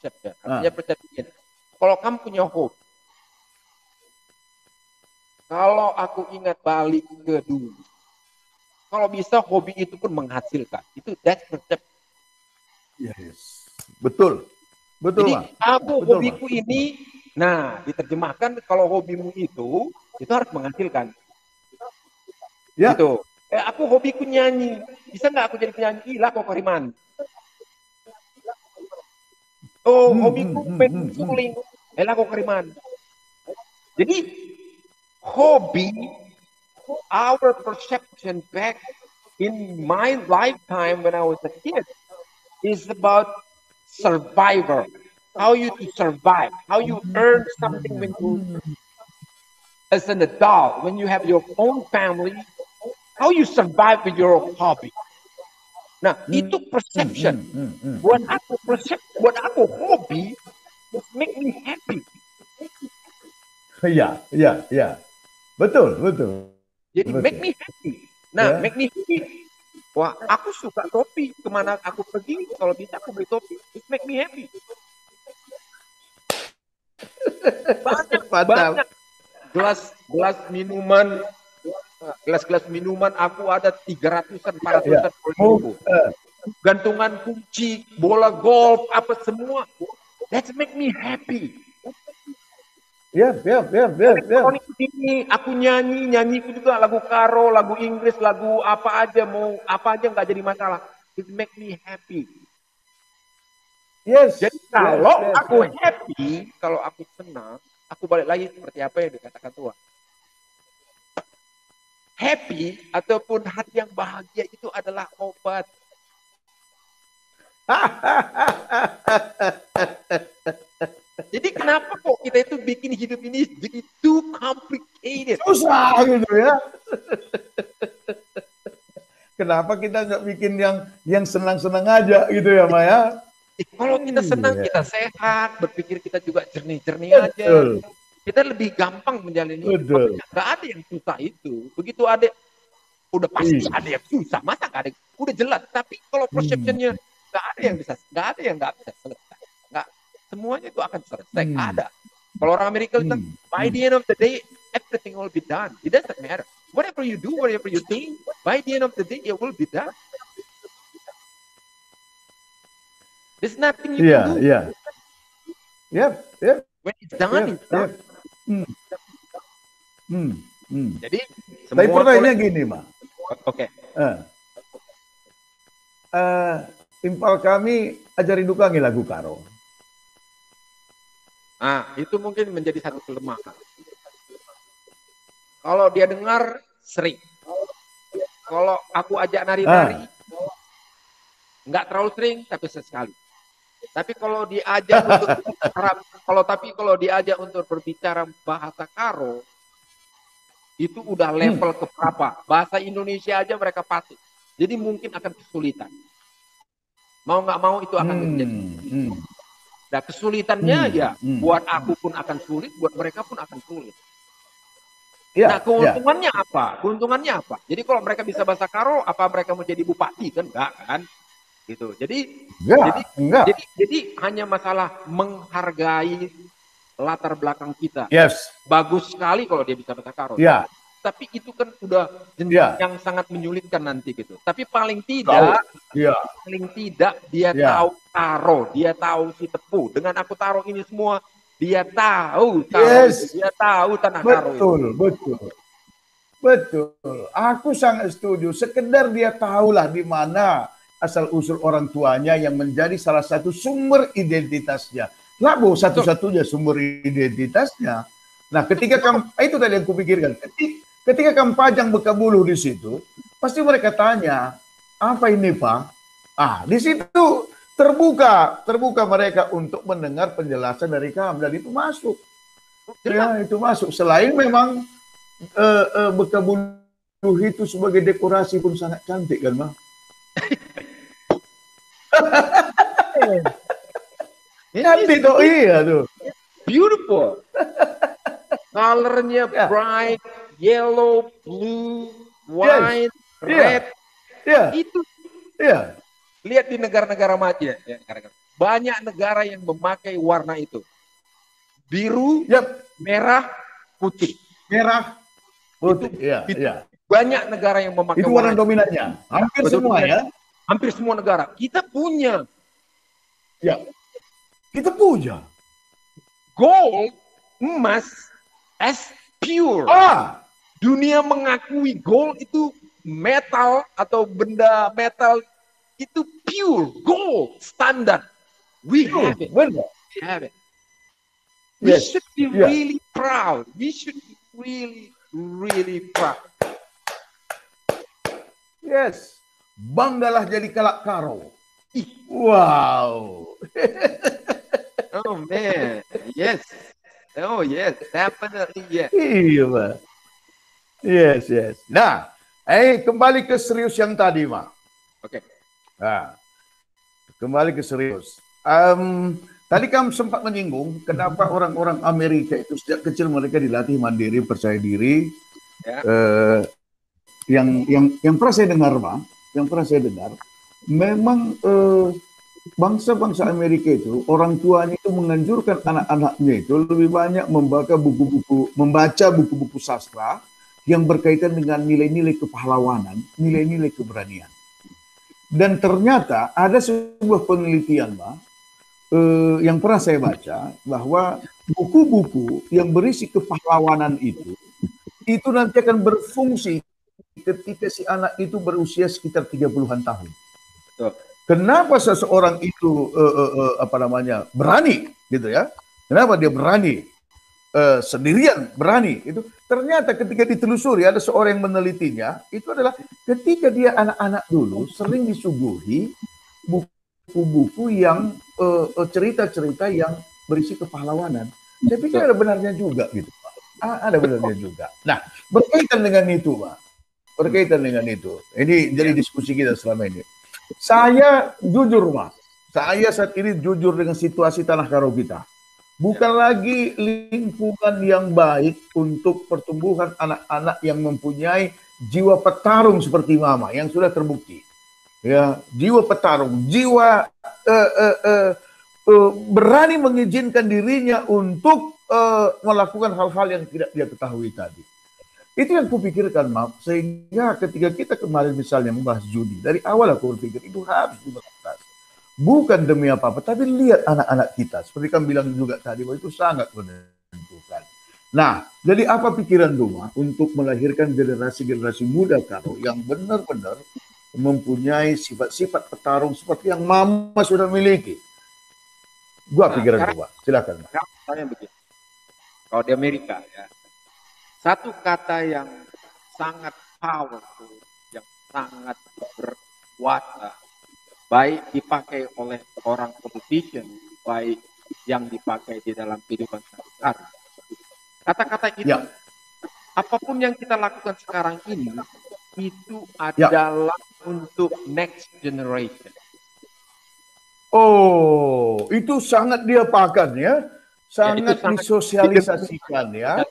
Artinya perception. Kalau kamu punya hobi, kalau aku ingat balik ke dulu, kalau bisa hobi itu pun menghasilkan. Itu that's perception. Yes. Betul. Betul, jadi hobiku ini, nah diterjemahkan kalau hobimu itu harus menghasilkan. Ya. Gitu. Aku hobiku nyanyi, bisa nggak aku jadi penyanyi? Lah kok Kariman. Hobiku main suling, lah kok Kariman. Jadi hobi, our perception back in my lifetime when I was a kid is about survivor, how you to survive, how you earn something when you, as an adult, when you have your own family, how you survive with your hobby. Nah, itu perception. Buat aku hobi, it make me happy. Iya. Betul. Jadi make me happy. Nah, make me happy. Wah, aku suka topi. Kemana aku pergi, kalau bisa aku beli topi. It make me happy. Banyak gelas minuman. Gelas minuman aku ada 300-an, 400-an ribu. Gantungan kunci, bola golf, apa semua. That make me happy. Ya. Aku nyanyiku juga lagu karo, lagu Inggris, lagu apa aja nggak jadi masalah. It make me happy. Yes. Jadi kalau aku happy, kalau aku senang, aku balik lagi seperti apa yang dikatakan Tuhan. Happy ataupun hati yang bahagia itu adalah obat. Jadi kenapa kok kita itu bikin hidup ini jadi too complicated? Susah gitu ya. Kenapa kita nggak bikin yang senang-senang aja gitu ya, Maya? Kalau kita senang, kita sehat, berpikir kita juga jernih-jernih aja. Kita lebih gampang menjalani hidup. Nggak ada yang susah itu. Begitu ada, udah pasti ada yang susah. Masa nggak ada? Udah jelas. Tapi kalau perceptionnya nggak ada yang nggak bisa selesai. Nggak, semuanya itu akan selesai. Ada. Kalau orang Amerika bilang, by the end of the day, everything will be done. It doesn't matter. Whatever you do, whatever you think, by the end of the day, it will be done. There's nothing you Iya, can do. iya. Yep, yep. When it's done, it's done. Jadi tapi pertanyaannya gini, Mak. Oke. Impal kami ajari dukangi lagu karo. Itu mungkin menjadi satu kelemahan. Kalau dia dengar sering. Kalau aku ajak nari-nari, nggak terlalu sering, tapi sesekali. Tapi kalau diajak untuk berbicara bahasa karo, itu udah level keberapa? Bahasa Indonesia aja mereka patuh. Jadi mungkin akan kesulitan. Mau nggak mau itu akan terjadi. Nah, kesulitannya buat aku pun akan sulit, buat mereka pun akan sulit. Nah, keuntungannya apa? Keuntungannya apa? Jadi kalau mereka bisa bahasa karo, apa mereka mau jadi bupati kan? Enggak kan? Gitu. Jadi hanya masalah menghargai latar belakang kita. Bagus sekali kalau dia bisa bahasa karo. Tapi itu kan udah yang sangat menyulitkan nanti gitu. Tapi paling tidak dia tahu karo, dia tahu si tepu. Dengan aku taruh ini semua, dia tahu dia tahu tanah karo itu. Betul. Aku sangat setuju. Sekedar dia tahulah di mana asal usul orang tuanya yang menjadi salah satu sumber identitasnya. Lah, satu-satunya sumber identitasnya. Nah, ketika itu tadi yang kupikirkan. Ketika kamu pajang bekabulu di situ, pasti mereka tanya, apa ini, Pak? Di situ terbuka mereka untuk mendengar penjelasan dari kamu, dan itu masuk. Ya, itu masuk. Selain memang bekabulu itu sebagai dekorasi pun sangat cantik kan, Bang? Cantik tuh, iya tuh. Beautiful. Colornya bright, yellow, blue, white, red. Itu. Lihat di negara-negara maju ya. Banyak negara yang memakai warna itu. Biru, merah, putih. Merah, putih. Banyak negara yang memakai itu warna dominannya. Hampir semua ya. Hampir semua negara. Kita punya. Kita punya. Gold, emas, as pure. Dunia mengakui gold itu metal atau benda metal itu pure gold standar. We have it. We have it. We should be really proud. We should be really, really proud. Yes. Banggalah jadi kalak karo. Wow. Oh man. Yes. Oh yes, definitely yes. Iya, Pak. Yes. Nah, kembali ke serius yang tadi, Mak. Oke. Nah, kembali ke serius. Tadi kamu sempat menyinggung kenapa orang-orang Amerika itu sejak kecil mereka dilatih mandiri, percaya diri. Yang pernah saya dengar, Pak, memang bangsa-bangsa Amerika itu, orang tuanya itu menganjurkan anak-anaknya itu lebih banyak membaca buku-buku sastra yang berkaitan dengan nilai-nilai kepahlawanan, nilai-nilai keberanian. Dan ternyata ada sebuah penelitian, Pak, yang pernah saya baca, bahwa buku-buku yang berisi kepahlawanan itu nanti akan berfungsi ketika si anak itu berusia sekitar 30-an tahun. Kenapa seseorang itu berani gitu ya? Kenapa dia berani sendirian berani? Itu ternyata ketika ditelusuri ada seorang yang menelitinya, itu adalah ketika dia anak-anak dulu sering disuguhi buku-buku yang cerita-cerita yang berisi kepahlawanan. Saya pikir ada benarnya juga gitu, Pak. Ada benarnya juga. Nah, berkaitan dengan itu, Pak. Ini jadi diskusi kita selama ini. Saya jujur, Mas. Saya saat ini jujur dengan situasi tanah karo kita. Bukan lagi lingkungan yang baik untuk pertumbuhan anak-anak yang mempunyai jiwa petarung seperti Mama yang sudah terbukti. Ya, jiwa petarung, jiwa berani mengizinkan dirinya untuk melakukan hal-hal yang tidak dia ketahui tadi. Itu yang kupikirkan, Maaf. Sehingga ketika kita kemarin misalnya membahas judi, dari awal aku berpikir itu harus dibahas. bukan demi apa-apa, tapi lihat anak-anak kita. Seperti kamu bilang juga tadi, bahwa itu sangat menentukan. Nah, jadi apa pikiran Duma untuk melahirkan generasi-generasi muda Karo yang benar-benar mempunyai sifat-sifat petarung seperti yang Mama sudah miliki? Gua pikiran Duma, silakan. Misalnya begini, kalau di Amerika ya, satu kata yang sangat powerful, yang sangat berkuasa, baik dipakai oleh orang politician, baik yang dipakai di dalam kehidupan sehari-hari. Kata-kata itu, apapun yang kita lakukan sekarang ini, itu adalah untuk next generation. Oh, itu sangat diapakan ya, sangat disosialisasikan ya.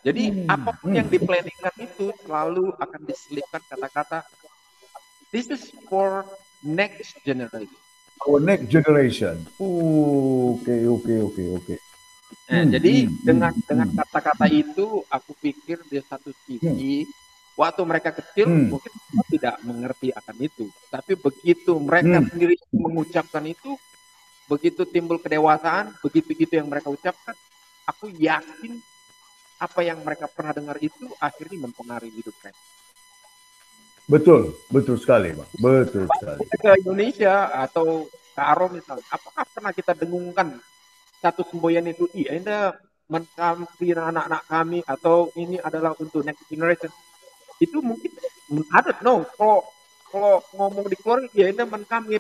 Jadi apapun yang diplanningkan itu selalu akan diselipkan kata-kata this is for next generation. Our next generation. Oke. Nah, jadi dengan kata-kata itu, aku pikir di satu sisi waktu mereka kecil mungkin tidak mengerti akan itu, tapi begitu mereka sendiri mengucapkan itu, begitu timbul kedewasaan, begitu yang mereka ucapkan, aku yakin apa yang mereka pernah dengar itu akhirnya mempengaruhi hidup mereka. Betul sekali, Bang. Betul sekali. Ke Indonesia atau ke Aro misalnya, apakah pernah kita dengungkan satu semboyan itu, iya, ini menkampi anak-anak kami, atau ini adalah untuk next generation? Itu mungkin I don't know, kalau ngomong di keluarga ya ini menkam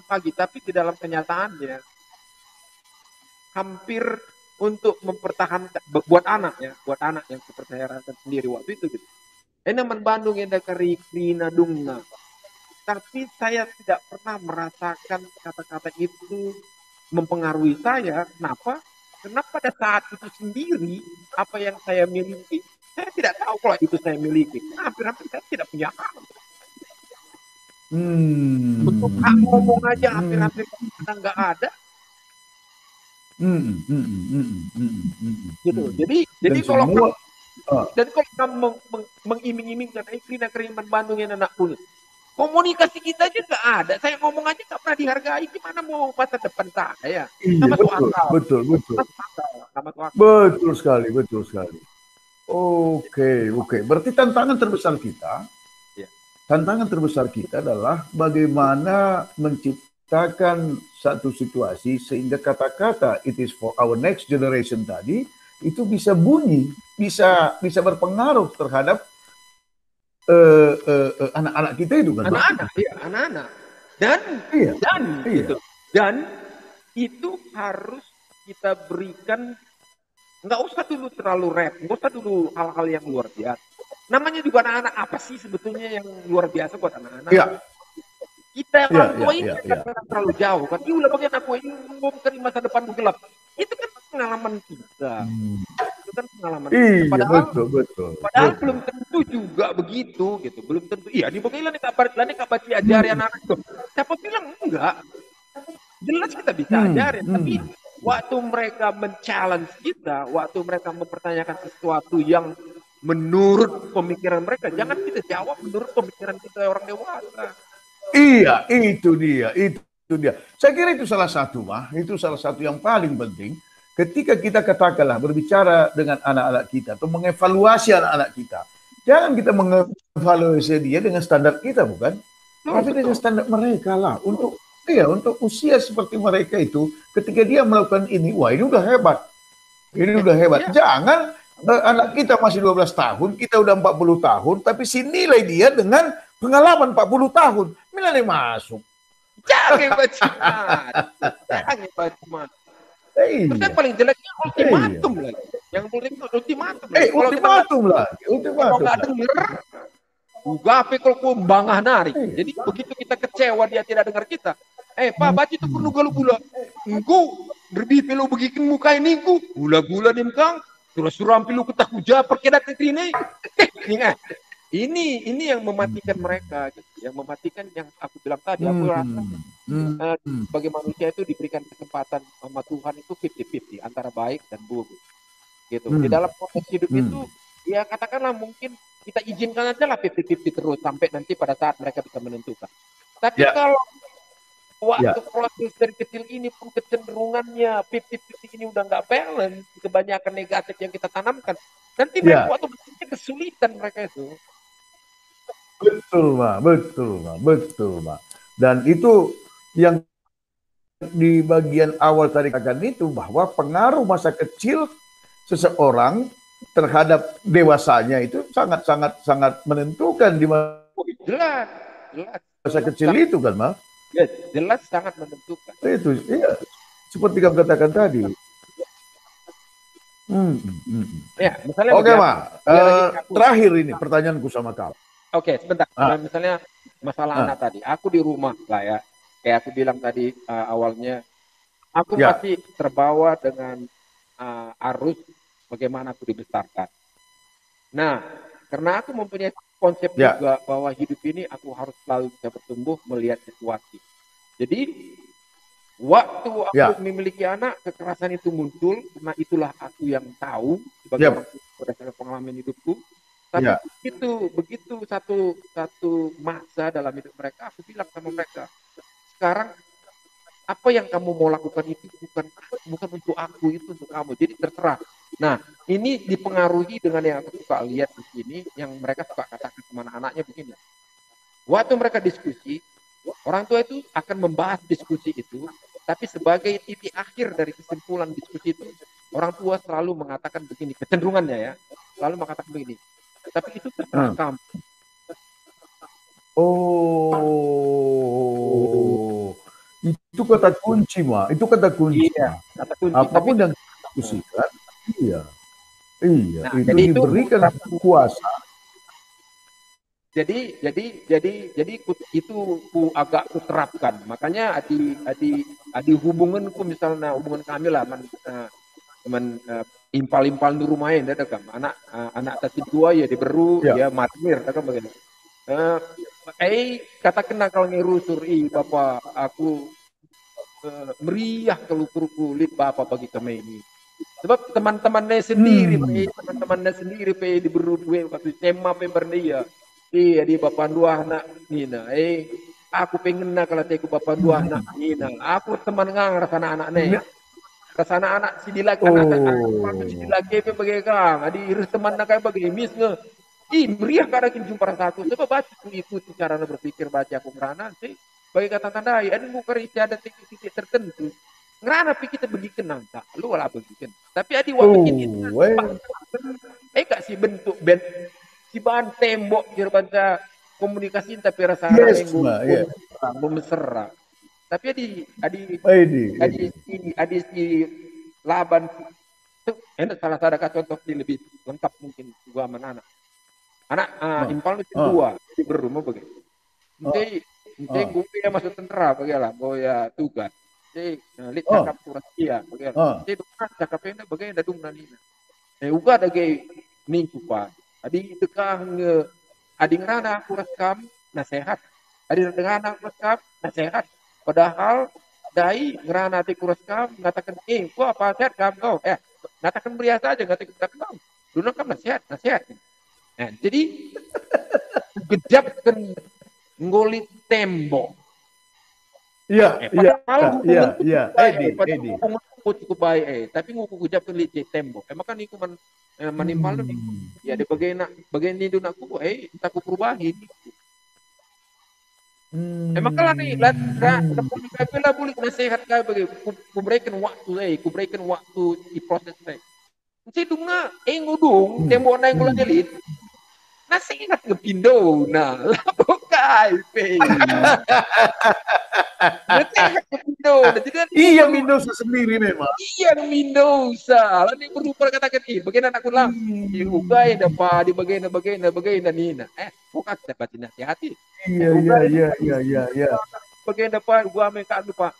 pagi, tapi di dalam kenyataannya hampir untuk mempertahankan buat anak yang seperti saya rasakan sendiri waktu itu gitu. Ini Bandung yang dari Krina Dungna, tapi saya tidak pernah merasakan kata-kata itu mempengaruhi saya. Kenapa? Karena pada saat itu sendiri apa yang saya miliki, saya tidak tahu kalau itu saya miliki. Hampir-hampir saya tidak punya hak. Untuk hak ngomong aja hampir-hampir nggak ada. Gitu. Jadi kalau kamu mengiming-imingkan kiriman Bandung yang anak kulit, komunikasi kita aja nggak ada. Saya ngomong aja nggak pernah dihargai. Gimana mau masa depan saya? Iya, betul. Betul sekali. Oke. Berarti tantangan terbesar kita adalah bagaimana menciptakan satu situasi sehingga kata-kata it is for our next generation tadi itu bisa bunyi, bisa berpengaruh terhadap anak-anak kita itu kan? Anak-anak. Dan itu harus kita berikan, nggak usah dulu terlalu nggak usah dulu hal-hal yang luar biasa. Namanya juga anak-anak, apa sih sebetulnya yang luar biasa buat anak-anak? Kita orang tua ini kan terlalu jauh kan. Udah bagian aku ini ngomongkan masa depan gelap. Itu kan pengalaman kita. Padahal belum tentu juga begitu gitu. Belum tentu. Iya, di bagian ini kabar diajari anak-anak itu. Siapa bilang enggak? Jelas kita bisa ajarin, tapi waktu mereka men-challenge kita, waktu mereka mempertanyakan sesuatu yang menurut pemikiran mereka, jangan kita jawab menurut pemikiran kita orang dewasa. Iya, itu dia. Saya kira itu salah satu, itu salah satu yang paling penting. Ketika kita katakanlah berbicara dengan anak-anak kita atau mengevaluasi anak-anak kita, jangan kita mengevaluasi dia dengan standar kita, bukan? Tapi dengan standar mereka lah. Untuk usia seperti mereka itu, ketika dia melakukan ini, wah ini udah hebat. Jangan anak kita masih 12 tahun, kita udah 40 tahun, tapi nilai dia dengan pengalaman 40 tahun. Nilai masuk. Jangan bacaan. Terus yang paling jeleknya ultimatum lagi. Yang paling ultimatum lagi. Ultimatum lagi. Kalau nggak denger, ugape kalau bangah nari. Jadi begitu kita kecewa dia tidak dengar kita. Pak baca itu perlu gula-gula. Engkau berbi pelu begitu muka ini ku. Gula-gula nih kang. Suruh ampilu kita kuja perkedat ini. Ini yang mematikan mereka, gitu. Yang mematikan yang aku bilang tadi. Aku rasa sebagai manusia itu diberikan kesempatan sama Tuhan itu 50-50 antara baik dan buruk. Gitu. Di dalam proses hidup itu, ya katakanlah mungkin kita izinkan aja lah 50-50 terus sampai nanti pada saat mereka bisa menentukan. Tapi kalau waktu proses dari kecil ini pun kecenderungannya 50-50 ini udah nggak balance, kebanyakan negatif yang kita tanamkan. Nanti mereka waktu besarnya kesulitan mereka itu. Betul, Pak. Betul, Pak. Betul, Pak. Dan itu yang di bagian awal tadi katakan itu, bahwa pengaruh masa kecil seseorang terhadap dewasanya itu sangat menentukan di jelas masa kecil itu kan, Mas? Ya, jelas sangat menentukan. Itu, iya. Seperti kamu katakan tadi. Ya, misalnya Oke, Mak. Terakhir ini pertanyaanku sama kamu. Oke, sebentar. Misalnya masalah anak tadi. Aku di rumah lah ya. Kayak aku bilang tadi awalnya, aku masih terbawa dengan arus bagaimana aku dibesarkan. Nah, karena aku mempunyai konsep juga bahwa hidup ini aku harus selalu bisa bertumbuh melihat situasi. Jadi waktu aku memiliki anak, kekerasan itu muncul karena itulah aku yang tahu sebagai orang tua berdasarkan pengalaman hidupku. Tapi begitu satu masa dalam hidup mereka, aku bilang sama mereka, sekarang apa yang kamu mau lakukan itu bukan untuk aku, itu untuk kamu. Jadi terserah. Nah, ini dipengaruhi dengan yang aku suka lihat di sini, yang mereka suka katakan sama anak-anaknya begini. Waktu mereka diskusi, orang tua itu akan membahas diskusi itu, tapi sebagai titik akhir dari kesimpulan diskusi itu, orang tua selalu mengatakan begini, kecenderungannya ya, selalu mengatakan begini, tapi itu terserah kamu. Itu kata kunci, Ma. Itu kata kunci. Iya, kata kunci. Apapun yang diskusikan, nah, itu diberikan kuasa. Jadi itu agak kuterapkan. Makanya adi hubunganku, misalnya hubungan kami lah, teman impal-impal di rumahnya, ada kan anak tadi tua ya diberu, ya matir, ada kan begini. Katakan kalau ngerusur, bapak aku meriah kalau kulit bapak bagi kami ini. Sebab teman-temannya sendiri, teman-temannya sendiri diberu dua waktu tema pembernia. Iya, di bapak dua anak Nina. Aku pengen nak kalau teku bapak dua anak Nina. Aku teman ngang rasana anak-anak. Rasana anak si dilaki anak si dilaki bagai kang. Adi iris teman nak kayak bagai mis nge. Meriah kada kin jumpa satu. Sebab baca ikuti cara berpikir baca aku ngerana sih. Bagi kata tandai, ada muka isi ada titik-titik tertentu. Ngerana pi kita bagi kenang tak. Lu wala bagi kenang. Tapi adi waktu ini kak si bentuk si bahan tembok kira baca komunikasi tapi rasa mesra. Tapi adi si laban itu enak salah contoh di lebih lengkap mungkin gua mana anak impal itu dua di berumah begitu. Nanti gue masuk tentara bagaimana boya tugas. Nanti lihat cakap kurang dia bagaimana. Nanti cakapnya bagaimana dung nanina. Uga ada gay nih pak. Adi dekah adi ngerana aku rekam nasihat. Adi ngerana aku rekam nasihat. Padahal dai ngerana ati kurekam mengatakan gua apa sehat kamu kau ngatakan biasa aja ngatakan kau dulu kan nasihat. Nah, jadi gejap kan ngolit tembok. Iya. Edi. Cukup baik tapi nguku gejap kan lihat tembok. Emang kan iku manimal nih. Ya di bagian ini dulu aku entah aku perubahin. Emang kalau nih lah boleh nasihat kayak bagi kuberikan waktu di proses saya. Saya dunga ngudung tembok naik bulan elit. Nasihat ngepindo nah lapok KIP. Nasihat ngepindo. Iya Windows sendiri memang. Iya Windows. Lalu berupa katakan bagian anak ulang. Diugai dapat di bagian nina. Bukan dapat dinasihati. Iya. Bagian dapat gua mereka lupa.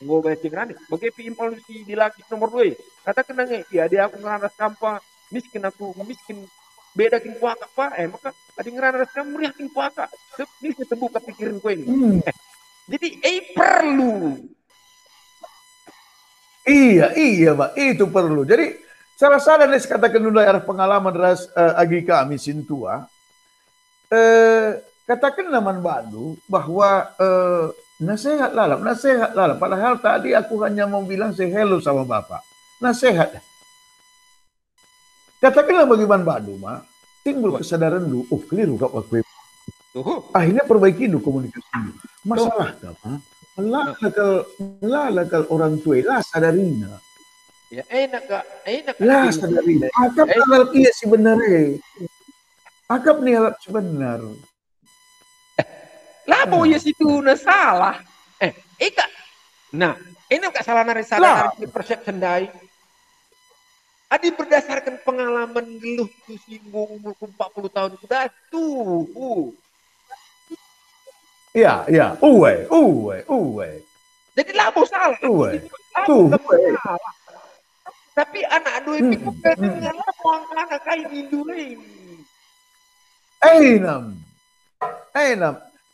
Gua baca ngerani. Bagian pimpal si di laki nomor 2. Katakan nang dia aku ngerandas sampah. Miskin beda kin puaka pak maka ada ngerana kamu meriah kin puaka ini terbuka pikiran gue ini jadi perlu iya Pak, itu perlu. Jadi salah dari katakan dulu arah pengalaman ras agi kami sintua katakan naman Badu bahwa Nasihat lah, nasihat lah. Padahal tadi aku hanya mau bilang say hello sama Bapak. Nasihat. Katakanlah bagaimana Badu, Mak. Timbul kesadaran dulu, oh keliru kak waktu itu. Akhirnya perbaiki dulu komunikasi. Masalah apa? Melakal orang tua lah sadarina. Ya enak kak, enak kak. Lah sadarina. Akap halal iya sih benar Akap nih halal sebenar. Lah mau ya situ na salah. Ika. Nah, ini kak salah nari perception dai. Adi berdasarkan pengalaman geluh tu singgung umurku 40 tahun sudah tuh. Iya. Uwe. Jadi labo salah. Uwe. Salah. Tapi anak dua itu dengan labo anak kayak indulin. Enam.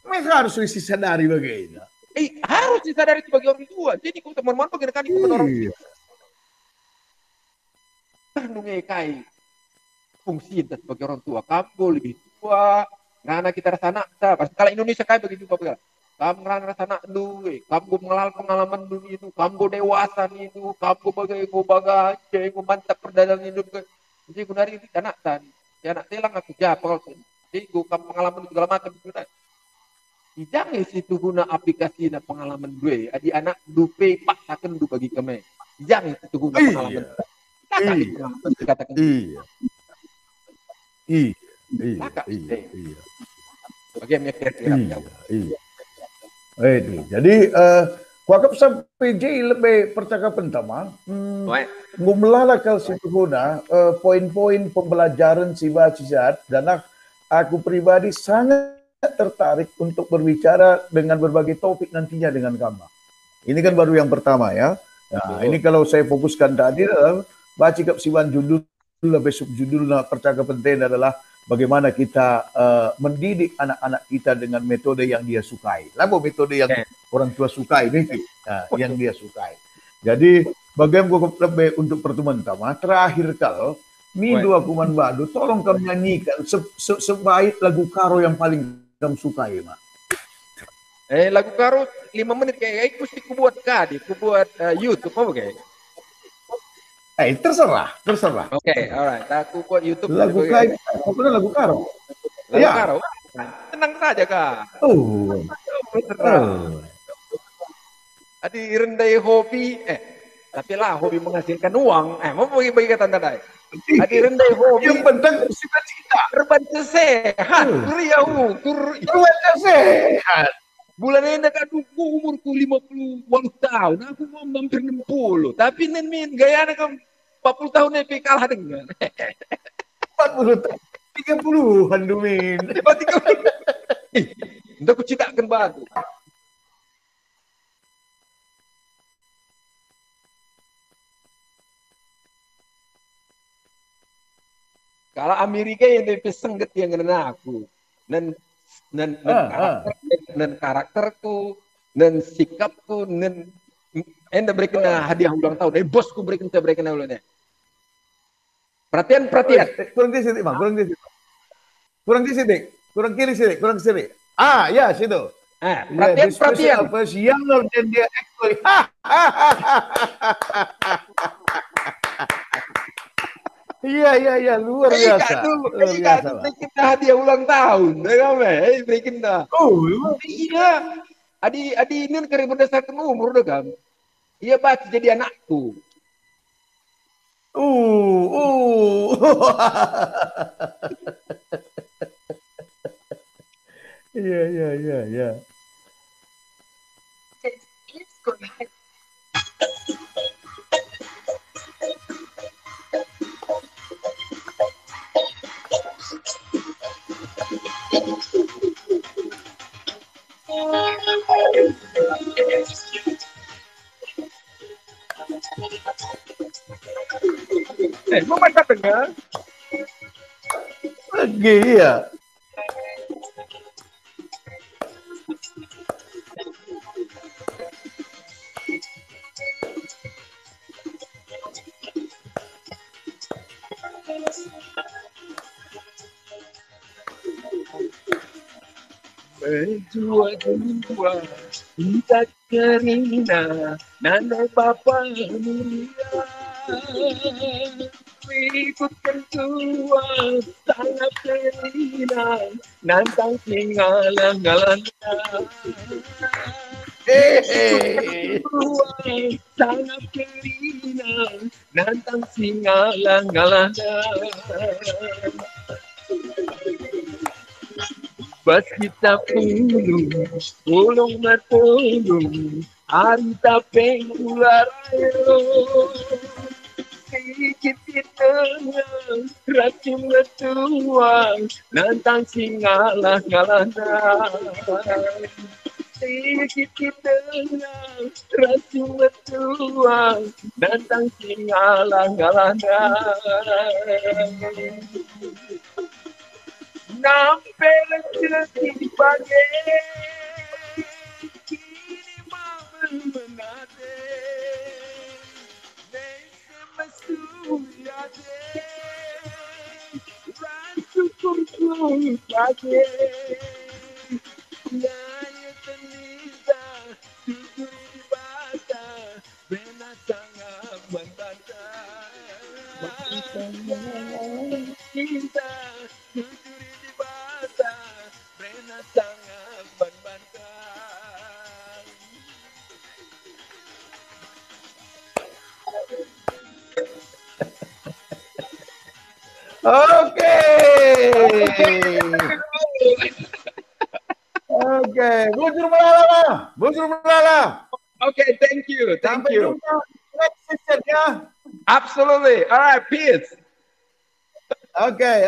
Mereka harus disadari bagaimana. Harus disadari sebagai orang tua. Jadi kalau teman-teman bagaimana kan orang tua. Nungai kai fungsi sebagai orang tua. Kamu lebih tua, karena kita rasa anak. Kalau Indonesia kai begitu juga. Kamu rasa anak dulu, kamu mengalami pengalaman dulu itu, kamu dewasa itu, kamu bagai mantap perdagangan hidup. Jadi aku dari itu anak tadi, anak telang aku jawab. Jadi kamu pengalaman segala macam itu. Jangan situ guna aplikasi na pengalaman gue. Adi anak dupe pak akan du bagi kami. Jangan situ guna pengalaman. Iya. Bagaimana kira-kira? Jadi kuakap sampai lebih percakapan teman. Ngumlah kalau situ guna poin-poin pembelajaran si bacisat dan aku pribadi sangat tertarik untuk berbicara dengan berbagai topik nantinya dengan kamu. Ini kan baru yang pertama ya. Nah, ini kalau saya fokuskan tadi adalah baca kapsiban judul lebih subjudulnya percakapan penting adalah bagaimana kita mendidik anak-anak kita dengan metode yang dia sukai. Lalu metode yang orang tua sukai ini, yang dia sukai. Jadi bagaimana lebih untuk pertemuan pertama terakhir kalau Midu aku Badu, tolong kamu nyanyikan sebaik lagu karo yang paling kamu sukai, Mak. Lagu karo 5 menit kayak aku buat YouTube apa kayak? Terserah. Oke, alright. Aku buat YouTube. Lagu karo. Lagu karo. Tenang saja, Kak. Adi rendai hobi, tapi lah hobi menghasilkan uang. Mau bagi kata tanda. Adi rendai hobi. Yang penting cita-cita. Berbaca sehat. Berbaca sehat. Bulan ini umurku 50 tahun, aku mau hampir 60. Tapi nemin gaya anak 40 tahun ini kalah dengan 40 tahun, 30-an Dumin. 30. Untuk aku citakan batu. Kalau Amerika yang lebih sengget yang kena aku. Dan karakterku, dan sikapku, dan enda berikan hadiah ulang tahun. Bosku berikan ulangnya. Perhatian. Kurang di situ, Bang. Kurang kiri sini. Ya situ. Perhatian. Younger than dia actually. Iya, luar biasa. Kita hadiah ulang tahun, berikan dah. Iya. Adi ini karena berdasarkan umur dah kan. Iya baca jadi anakku. Iya. Mau baca tengah? Iya. Berdua-dua kita kerina Nana Papa Mulia ikutkan tua tanah kerina Nantang tinggalan-galanda tanah kerina Nantang singalang-galanda Bas kita pulung matulung, hari tapeng ularayo. Sikit kita racun betuang, nantang singalah-ngalana. Sikit kita racun betuang, nantang singalah-ngalana. Nampel jadi pagi kini malam menade nese mesuyade rancu kurkun pagi naya tenisa jujur di bata benatang aman bata cinta jujur di bata benatang aman bata Oke, Bujur Melala, Bujur Melala. Okay, thank you. Sampai jumpa next session ya. Absolutely. All right, peace. Okay.